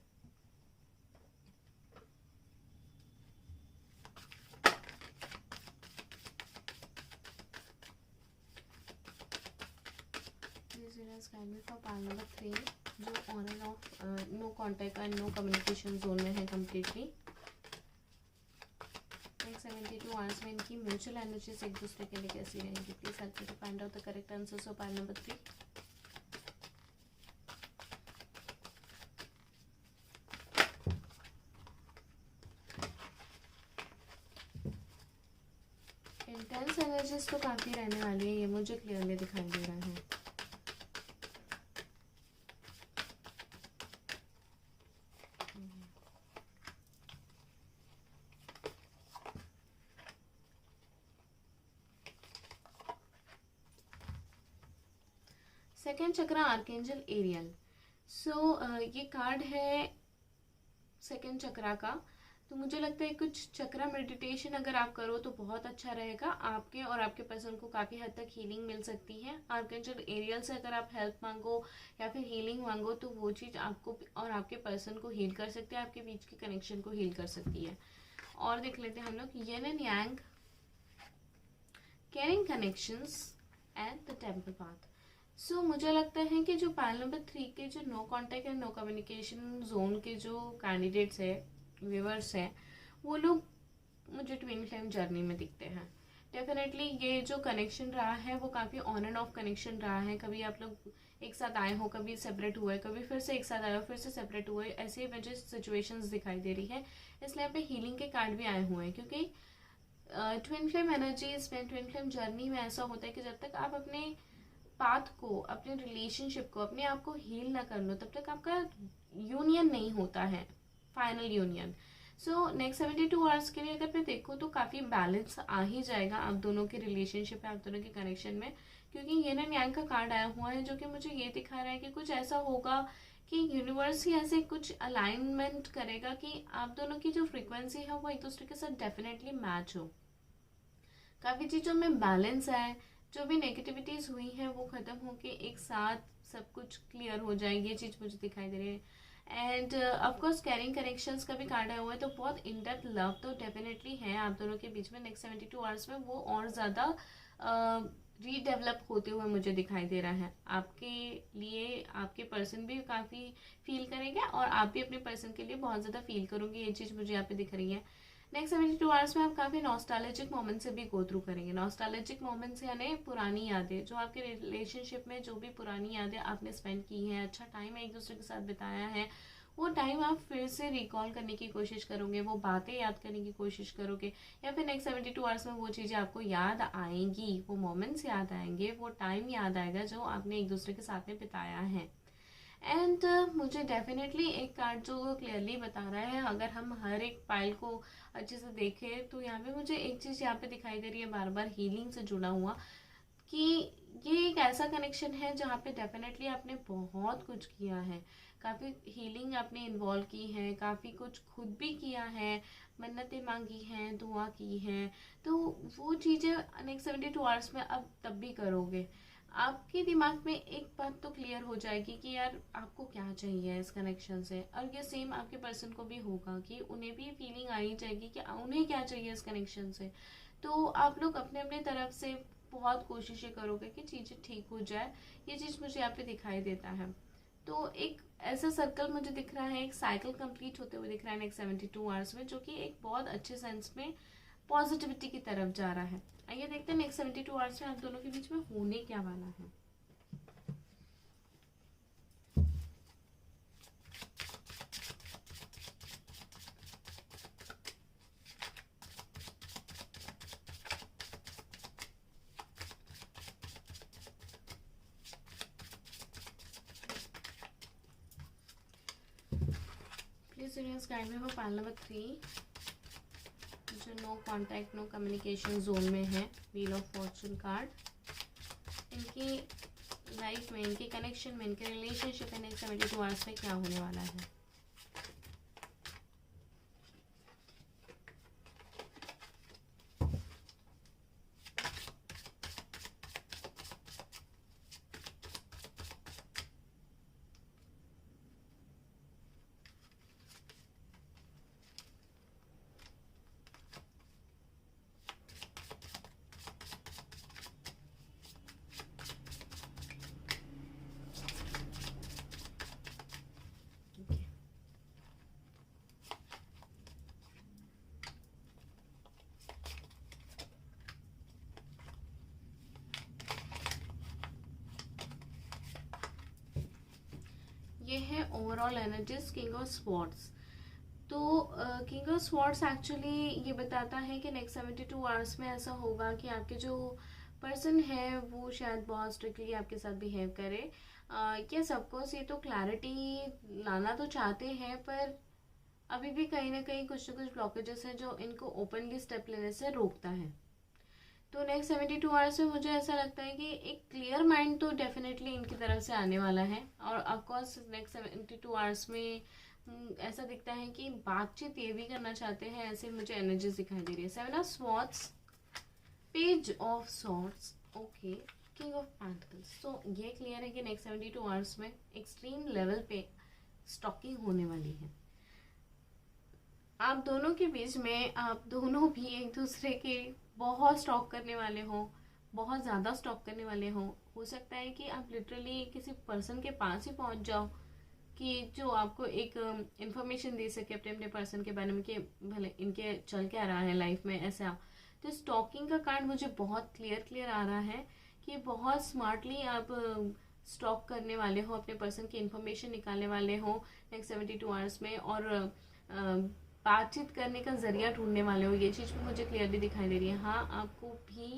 फॉर पार्ट नंबर 3 जो on and off no contact and no communication zone में है कम्प्लीटली। नेक्स्ट 72 आवर्स में इनकी म्यूचुअल एनर्जीज एक दूसरे के लिए कैसी रहेंगी। Please help me to find out the correct answers of part number 3। Intense energies तो काफ़ी रहने वाली है, ये मुझे क्लियरली दिखाई दे रहा है। सेकेंड चक्रा आर्केंजल एरियल। सो ये कार्ड है सेकेंड चक्रा का। तो मुझे लगता है कुछ चक्रा मेडिटेशन अगर आप करो तो बहुत अच्छा रहेगा, आपके और आपके पर्सन को काफ़ी हद तक हीलिंग मिल सकती है। आर्केंजल एरियल से अगर आप हेल्प मांगो या फिर हीलिंग मांगो तो वो चीज़ आपको और आपके पर्सन को हील कर सकती है, आपके बीच के कनेक्शन को हील कर सकती है। और देख लेते हैं हम लोग yin and yang, caring connections and the temple path. So मुझे लगता है कि जो पाइल नंबर 3 के जो no contact and no communication zone के जो कैंडिडेट्स है, व्यूअर्स हैं, वो लोग मुझे ट्विन फ्लेम जर्नी में दिखते हैं। डेफिनेटली ये जो कनेक्शन रहा है वो काफ़ी ऑन एंड ऑफ कनेक्शन रहा है। कभी आप लोग एक साथ आए हो, कभी सेपरेट हुए, कभी फिर से एक साथ आए हो, फिर से सेपरेट हुए, ऐसे मुझे सिचुएशंस दिखाई दे रही है। इसलिए यहाँ पे हीलिंग के कार्ड भी आए हुए हैं, क्योंकि ट्विन फ्लेम एनर्जीज में, ट्विन फ्लेम जर्नी में ऐसा होता है कि जब तक आप अपने पाथ को, अपने रिलेशनशिप को, अपने आप को हील ना कर लो तब तक आपका यूनियन नहीं होता है, final union. So next 72 hours के लिए अगर मैं देखूँ तो काफ़ी बैलेंस आ ही जाएगा आप दोनों के रिलेशनशिप में, आप दोनों के कनेक्शन में, क्योंकि येन एंड यांग का कार्ड आया हुआ है जो कि मुझे ये दिखा रहा है कि कुछ ऐसा होगा कि यूनिवर्स ही ऐसे कुछ अलाइनमेंट करेगा कि आप दोनों की जो फ्रीक्वेंसी है वो एक दूसरे के साथ डेफिनेटली मैच हो, काफ़ी चीज़ों में बैलेंस आए, जो भी नेगेटिविटीज़ हुई हैं वो ख़त्म होके एक साथ सब कुछ क्लियर हो जाए, ये चीज़ मुझे दिखाई दे रही है। एंड ऑफकोर्स कैरिंग कनेक्शंस का भी कार्ड आया हुआ है, तो बहुत इन डेप्थ लव तो डेफिनेटली है आप दोनों के बीच में। नेक्स्ट 72 आवर्स में वो और ज़्यादा रीडेवलप होते हुए मुझे दिखाई दे रहा है। आपके लिए आपके पर्सन भी काफ़ी फील करेंगे और आप भी अपने पर्सन के लिए बहुत ज़्यादा फील करोगे, ये चीज़ मुझे यहाँ पे दिख रही है। नेक्स्ट 72 आवर्स में आप काफ़ी नॉस्टैल्जिक मोमेंट से भी गो थ्रू करेंगे। नॉस्टैल्जिक मोमेंट्स यानी पुरानी यादें, जो आपके रिलेशनशिप में जो भी पुरानी यादें आपने स्पेंड की हैं, अच्छा टाइम एक दूसरे के साथ बिताया है, वो टाइम आप फिर से रिकॉल करने की कोशिश करोगे, वो बातें याद करने की कोशिश करोगे, या फिर नेक्स्ट 72 आवर्स में वो चीज़ें आपको याद आएंगी, वो मोमेंट्स याद आएंगे, वो टाइम याद आएगा जो आपने एक दूसरे के साथ में बिताया है। एंड मुझे डेफिनेटली एक कार्ड जो क्लियरली बता रहा है, अगर हम हर एक पाइल को अच्छे से देखें तो यहाँ पे मुझे एक चीज़ यहाँ पे दिखाई दे रही है बार बार, हीलिंग से जुड़ा हुआ, कि ये एक ऐसा कनेक्शन है जहाँ पे डेफिनेटली आपने बहुत कुछ किया है, काफ़ी हीलिंग आपने इन्वॉल्व की है, काफ़ी कुछ खुद भी किया है, मन्नतें मांगी हैं, दुआ की हैं, तो वो चीज़ें नेक्स्ट 72 आवर्स में अब तब भी करोगे। आपके दिमाग में एक बात तो क्लियर हो जाएगी कि यार आपको क्या चाहिए इस कनेक्शन से, और ये सेम आपके पर्सन को भी होगा कि उन्हें भी फीलिंग आ ही जाएगी कि उन्हें क्या चाहिए इस कनेक्शन से। तो आप लोग अपने अपने तरफ से बहुत कोशिशें करोगे कि चीज़ें ठीक हो जाए, ये चीज़ मुझे यहाँ पे दिखाई देता है। तो एक ऐसा सर्कल मुझे दिख रहा है, एक साइकिल कंप्लीट होते हुए दिख रहा है नेक्स्ट 72 आवर्स में, जो कि एक बहुत अच्छे सेंस में पॉजिटिविटी की तरफ जा रहा है। आइए देखते हैं नेक्स्ट 72 आवर्स में आप दोनों के बीच में होने क्या वाला है। Please universe guide me for pile number 3, जो no contact no communication zone में है, व्हील ऑफ फॉर्चून कार्ड। इनकी लाइफ में, इनके कनेक्शन में, इनके रिलेशनशिप में नेक्स्ट 72 आवर्स में क्या होने वाला है। ये है overall energies king of swords. तो किंग ऑफ स्वॉर्ड्स एक्चुअली ये बताता है कि नेक्स्ट 72 आवर्स में ऐसा होगा कि आपके जो पर्सन है वो शायद बहुत स्ट्रिक्टली आपके साथ बिहेव करे। ये सबकोर्स ये तो क्लैरिटी लाना तो चाहते हैं, पर अभी भी कहीं ना कुछ ब्लॉकेजेस हैं जो इनको ओपनली स्टेप लेने से रोकता है। तो नेक्स्ट 72 आवर्स में मुझे ऐसा लगता है कि एक क्लियर माइंड तो डेफिनेटली इनकी तरफ से आने वाला है, और ऑफकोर्स नेक्स्ट 72 आवर्स में ऐसा दिखता है कि बातचीत ये भी करना चाहते हैं, ऐसे मुझे एनर्जीज दिखाई दे रही है। 7 of swords, page of swords, okay, king of pentacles. तो ये क्लियर है कि नेक्स्ट 72 आवर्स में एक्सट्रीम लेवल पे स्टॉकिंग होने वाली है। आप दोनों के बीच में आप दोनों भी एक दूसरे के बहुत स्टॉक करने वाले हो, बहुत ज़्यादा स्टॉक करने वाले हो सकता है कि आप लिटरली किसी पर्सन के पास ही पहुंच जाओ कि जो आपको एक इंफॉर्मेशन दे सके अपने अपने पर्सन के बारे में कि भले इनके चल क्या रहा है लाइफ में, ऐसा। तो स्टॉकिंग का कार्ड मुझे बहुत क्लियर आ रहा है कि बहुत स्मार्टली आप स्टॉक करने वाले हो, अपने पर्सन की इंफॉर्मेशन निकालने वाले हो नेक्स्ट 72 आवर्स में, और बातचीत करने का जरिया ढूंढने वाले हो। ये चीज़ भी मुझे क्लियरली दिखाई दे रही है। हाँ, आपको भी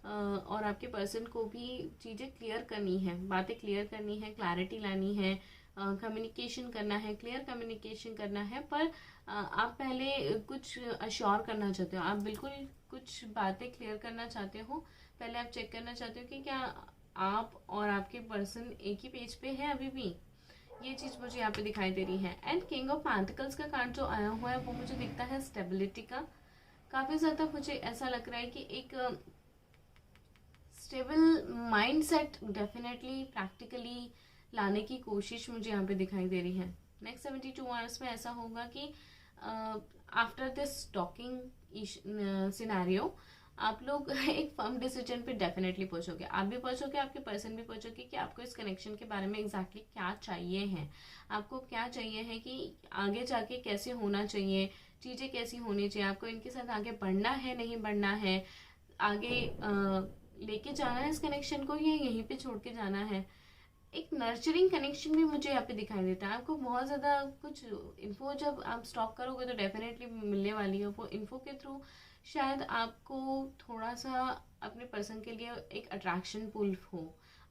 और आपके पर्सन को भी चीज़ें क्लियर करनी है, बातें क्लियर करनी है, क्लैरिटी लानी है, कम्युनिकेशन करना है, क्लियर कम्युनिकेशन करना है। पर आप पहले कुछ अश्योर करना चाहते हो, आप बिल्कुल कुछ बातें क्लियर करना चाहते हो। पहले आप चेक करना चाहते हो कि क्या आप और आपके पर्सन एक ही पेज पे है अभी भी। ये चीज मुझे यहाँ पे दिखाई दे रही है। एंड किंग ऑफ पेंटिकल्स का कार्ड जो आया हुआ है वो मुझे दिखता है स्टेबिलिटी का। काफी ज्यादा मुझे ऐसा लग रहा है कि एक स्टेबल माइंडसेट डेफिनेटली प्रैक्टिकली लाने की कोशिश मुझे यहाँ पे दिखाई दे रही है। नेक्स्ट 72 आवर्स में ऐसा होगा कि आफ्टर दिस टॉकिंग सिनेरियो आप लोग एक फर्म डिसीजन पे डेफिनेटली पहुंचोगे। आप भी पहुंचोगे, आपके पर्सन भी पहुंचोगे कि आपको इस कनेक्शन के बारे में एग्जैक्टली क्या चाहिए है, आपको क्या चाहिए है कि आगे जाके कैसे होना चाहिए, चीज़ें कैसी होनी चाहिए, आपको इनके साथ आगे बढ़ना है नहीं बढ़ना है, आगे लेके जाना है इस कनेक्शन को या यहीं पे छोड़ के जाना है। एक नर्चरिंग कनेक्शन भी मुझे यहाँ पे दिखाई देता है। आपको बहुत ज़्यादा कुछ इन्फो जब आप स्टॉक करोगे तो डेफिनेटली मिलने वाली है। वो इन्फो के थ्रू शायद आपको थोड़ा सा अपने पर्सन के लिए एक अट्रैक्शन पुल हो,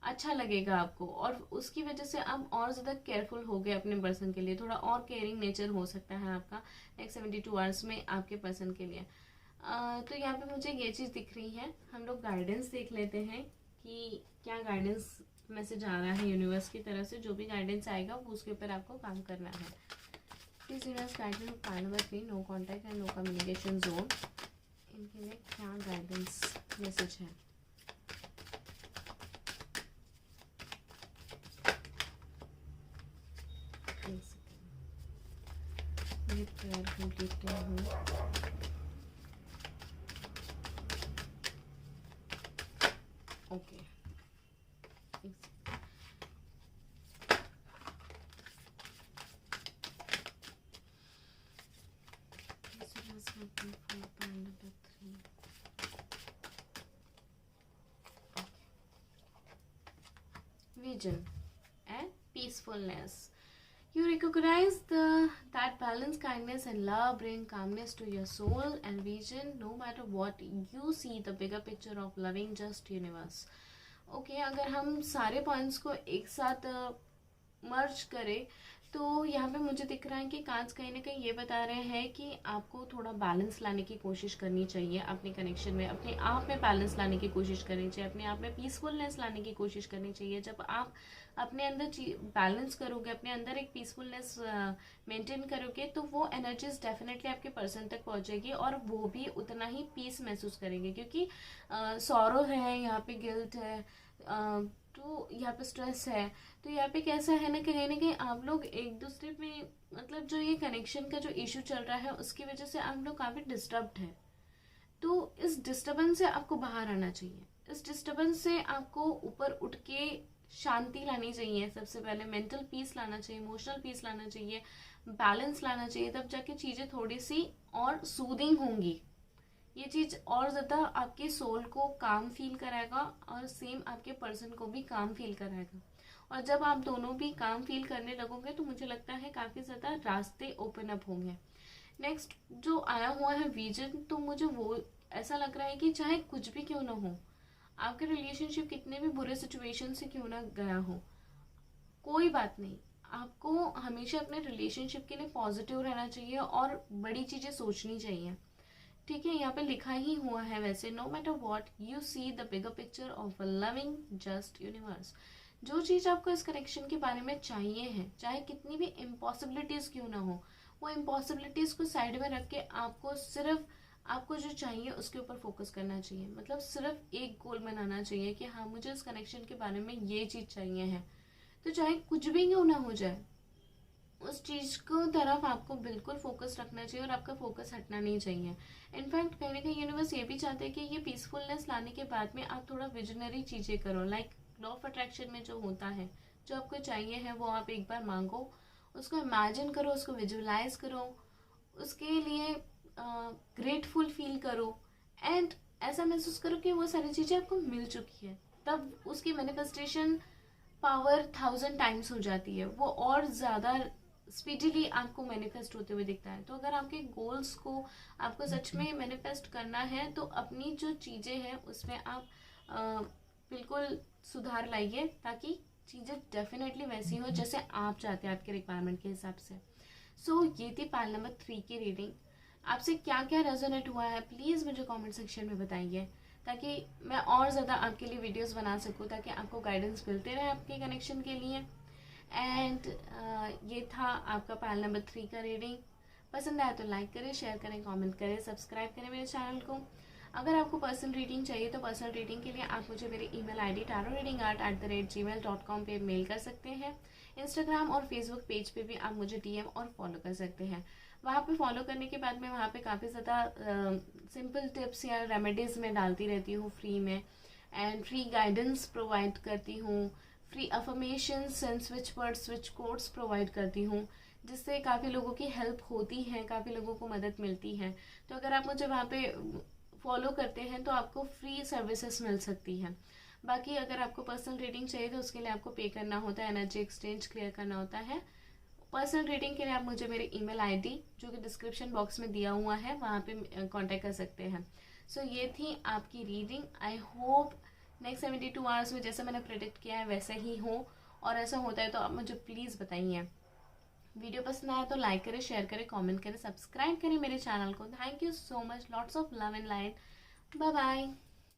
अच्छा लगेगा आपको, और उसकी वजह से आप और ज़्यादा केयरफुल हो गए अपने पर्सन के लिए, थोड़ा और केयरिंग नेचर हो सकता है आपका नेक्स्ट 72 आवर्स में आपके पर्सन के लिए। तो यहाँ पे मुझे ये चीज़ दिख रही है। हम लोग गाइडेंस देख लेते हैं कि क्या गाइडेंस मैसेज आ रहा है यूनिवर्स की तरफ से। जो भी गाइडेंस आएगा वो उसके ऊपर आपको काम करना है। Please universe guidance part number 3, no contact and no communication zone, इनके लिए क्या गाइडेंस मैसेज है। ये प्रेयर कंप्लीट हूँ। Okay, vision and peacefulness. You recognize that balance, kindness and love bring calmness to your soul and vision. No matter what, you see the bigger picture of loving just universe. Okay, अगर हम सारे points को एक साथ मर्ज करें तो यहाँ पे मुझे दिख रहा है कि कांच कहीं ना कहीं ये बता रहे हैं कि आपको थोड़ा बैलेंस लाने की कोशिश करनी चाहिए अपने कनेक्शन में, अपने आप में बैलेंस लाने की कोशिश करनी चाहिए, अपने आप में पीसफुलनेस लाने की कोशिश करनी चाहिए। जब आप अपने अंदर बैलेंस करोगे, अपने अंदर एक पीसफुलनेस मेंटेन करोगे, तो वो एनर्जीज डेफिनेटली आपके पर्सन तक पहुंचेगी और वो भी उतना ही पीस महसूस करेंगे। क्योंकि सॉरो है यहाँ पे, गिल्ट है, तो यहाँ पे स्ट्रेस है, तो यहाँ पे कैसा है ना कहीं आप लोग एक दूसरे में, मतलब जो ये कनेक्शन का जो इशू चल रहा है उसकी वजह से आप लोग काफ़ी डिस्टर्ब्ड है। तो इस डिस्टर्बेंस से आपको बाहर आना चाहिए, इस डिस्टर्बेंस से आपको ऊपर उठ के शांति लानी चाहिए। सबसे पहले मेंटल पीस लाना चाहिए, इमोशनल पीस लाना चाहिए, बैलेंस लाना चाहिए, तब जाके चीज़ें थोड़ी सी और सूदिंग होंगी। ये चीज़ और ज़्यादा आपके सोल को काम फील कराएगा और सेम आपके पर्सन को भी काम फील कराएगा। और जब आप दोनों भी काम फील करने लगोगे तो मुझे लगता है काफ़ी ज़्यादा रास्ते ओपन अप होंगे। नेक्स्ट जो आया हुआ है विजन, तो मुझे वो ऐसा लग रहा है कि चाहे कुछ भी क्यों ना हो, आपके रिलेशनशिप कितने भी बुरे सिचुएशन से क्यों ना गया हो, कोई बात नहीं, आपको हमेशा अपने रिलेशनशिप के लिए पॉजिटिव रहना चाहिए और बड़ी चीज़ें सोचनी चाहिए। ठीक है, यहाँ पे लिखा ही हुआ है वैसे, no matter what you see the bigger picture of a loving just universe. जो चीज़ आपको इस कनेक्शन के बारे में चाहिए है, चाहे कितनी भी इम्पॉसिबिलिटीज़ क्यों ना हो, वो इम्पॉसिबिलिटीज़ को साइड में रख के आपको सिर्फ आपको जो चाहिए उसके ऊपर फोकस करना चाहिए। मतलब सिर्फ एक गोल बनाना चाहिए कि हाँ मुझे इस कनेक्शन के बारे में ये चीज़ चाहिए है, तो चाहे कुछ भी क्यों ना हो जाए, उस चीज़ को तरफ आपको बिल्कुल फोकस रखना चाहिए और आपका फोकस हटना नहीं चाहिए। इनफैक्ट कहीं ना कहीं यूनिवर्स ये भी चाहते हैं कि ये पीसफुलनेस लाने के बाद में आप थोड़ा विजनरी चीज़ें करो। लाइक लॉ ऑफ अट्रैक्शन में जो होता है, जो आपको चाहिए है वो आप एक बार मांगो, उसको इमेजिन करो, उसको विजुअलाइज करो, उसके लिए ग्रेटफुल फील करो एंड ऐसा महसूस करो कि वो सारी चीज़ें आपको मिल चुकी है। तब उसकी मैनिफेस्टेशन पावर 1000 टाइम्स हो जाती है, वो और ज़्यादा स्पीडीली आपको मैनिफेस्ट होते हुए दिखता है। तो अगर आपके गोल्स को आपको सच में मैनिफेस्ट करना है तो अपनी जो चीज़ें हैं उसमें आप बिल्कुल सुधार लाइए, ताकि चीज़ें डेफिनेटली वैसी हो जैसे आप चाहते हैं आपके रिक्वायरमेंट के हिसाब से। सो ये थी पाइल नंबर 3 की रीडिंग। आपसे क्या क्या रेजोनेट हुआ है प्लीज़ मुझे कमेंट सेक्शन में बताइए, ताकि मैं और ज़्यादा आपके लिए वीडियोस बना सकूँ, ताकि आपको गाइडेंस मिलते रहे आपके कनेक्शन के लिए। एंड ये था आपका पाइल नंबर 3 का रीडिंग। पसंद आया तो लाइक करें, शेयर करें, कमेंट करें, सब्सक्राइब करें मेरे चैनल को। अगर आपको पर्सनल रीडिंग चाहिए तो पर्सनल रीडिंग के लिए आप मुझे मेरे ईमेल आईडी tarotreadingart@gmail.com पे मेल कर सकते हैं। इंस्टाग्राम और फेसबुक पेज पे भी आप मुझे डीएम और फॉलो कर सकते हैं। वहाँ पे फॉलो करने के बाद मैं वहाँ पे काफ़ी ज़्यादा सिंपल टिप्स या रेमेडीज़ में डालती रहती हूँ फ्री में, एंड फ्री गाइडेंस प्रोवाइड करती हूँ, free affirmations and switch words, switch codes provide करती हूँ, जिससे काफ़ी लोगों की हेल्प होती है, काफ़ी लोगों को मदद मिलती है। तो अगर आप मुझे वहाँ पे फॉलो करते हैं तो आपको फ्री सर्विसेज मिल सकती है। बाकी अगर आपको पर्सनल रीडिंग चाहिए तो उसके लिए आपको पे करना होता है, एनर्जी एक्सचेंज क्लियर करना होता है। पर्सनल रीडिंग के लिए आप मुझे मेरे ईमेल आईडी जो कि डिस्क्रिप्शन बॉक्स में दिया हुआ है वहाँ पे कांटेक्ट कर सकते हैं। सो ये थी आपकी reading. I hope next 72 hours में जैसे मैंने प्रेडिक्ट किया है वैसे ही हो, और ऐसा होता है तो आप मुझे प्लीज़ बताइए। वीडियो पसंद आया तो लाइक करें, शेयर करें, कमेंट करें, सब्सक्राइब करें मेरे चैनल को। Thank you so much, lots of love and light. Bye bye.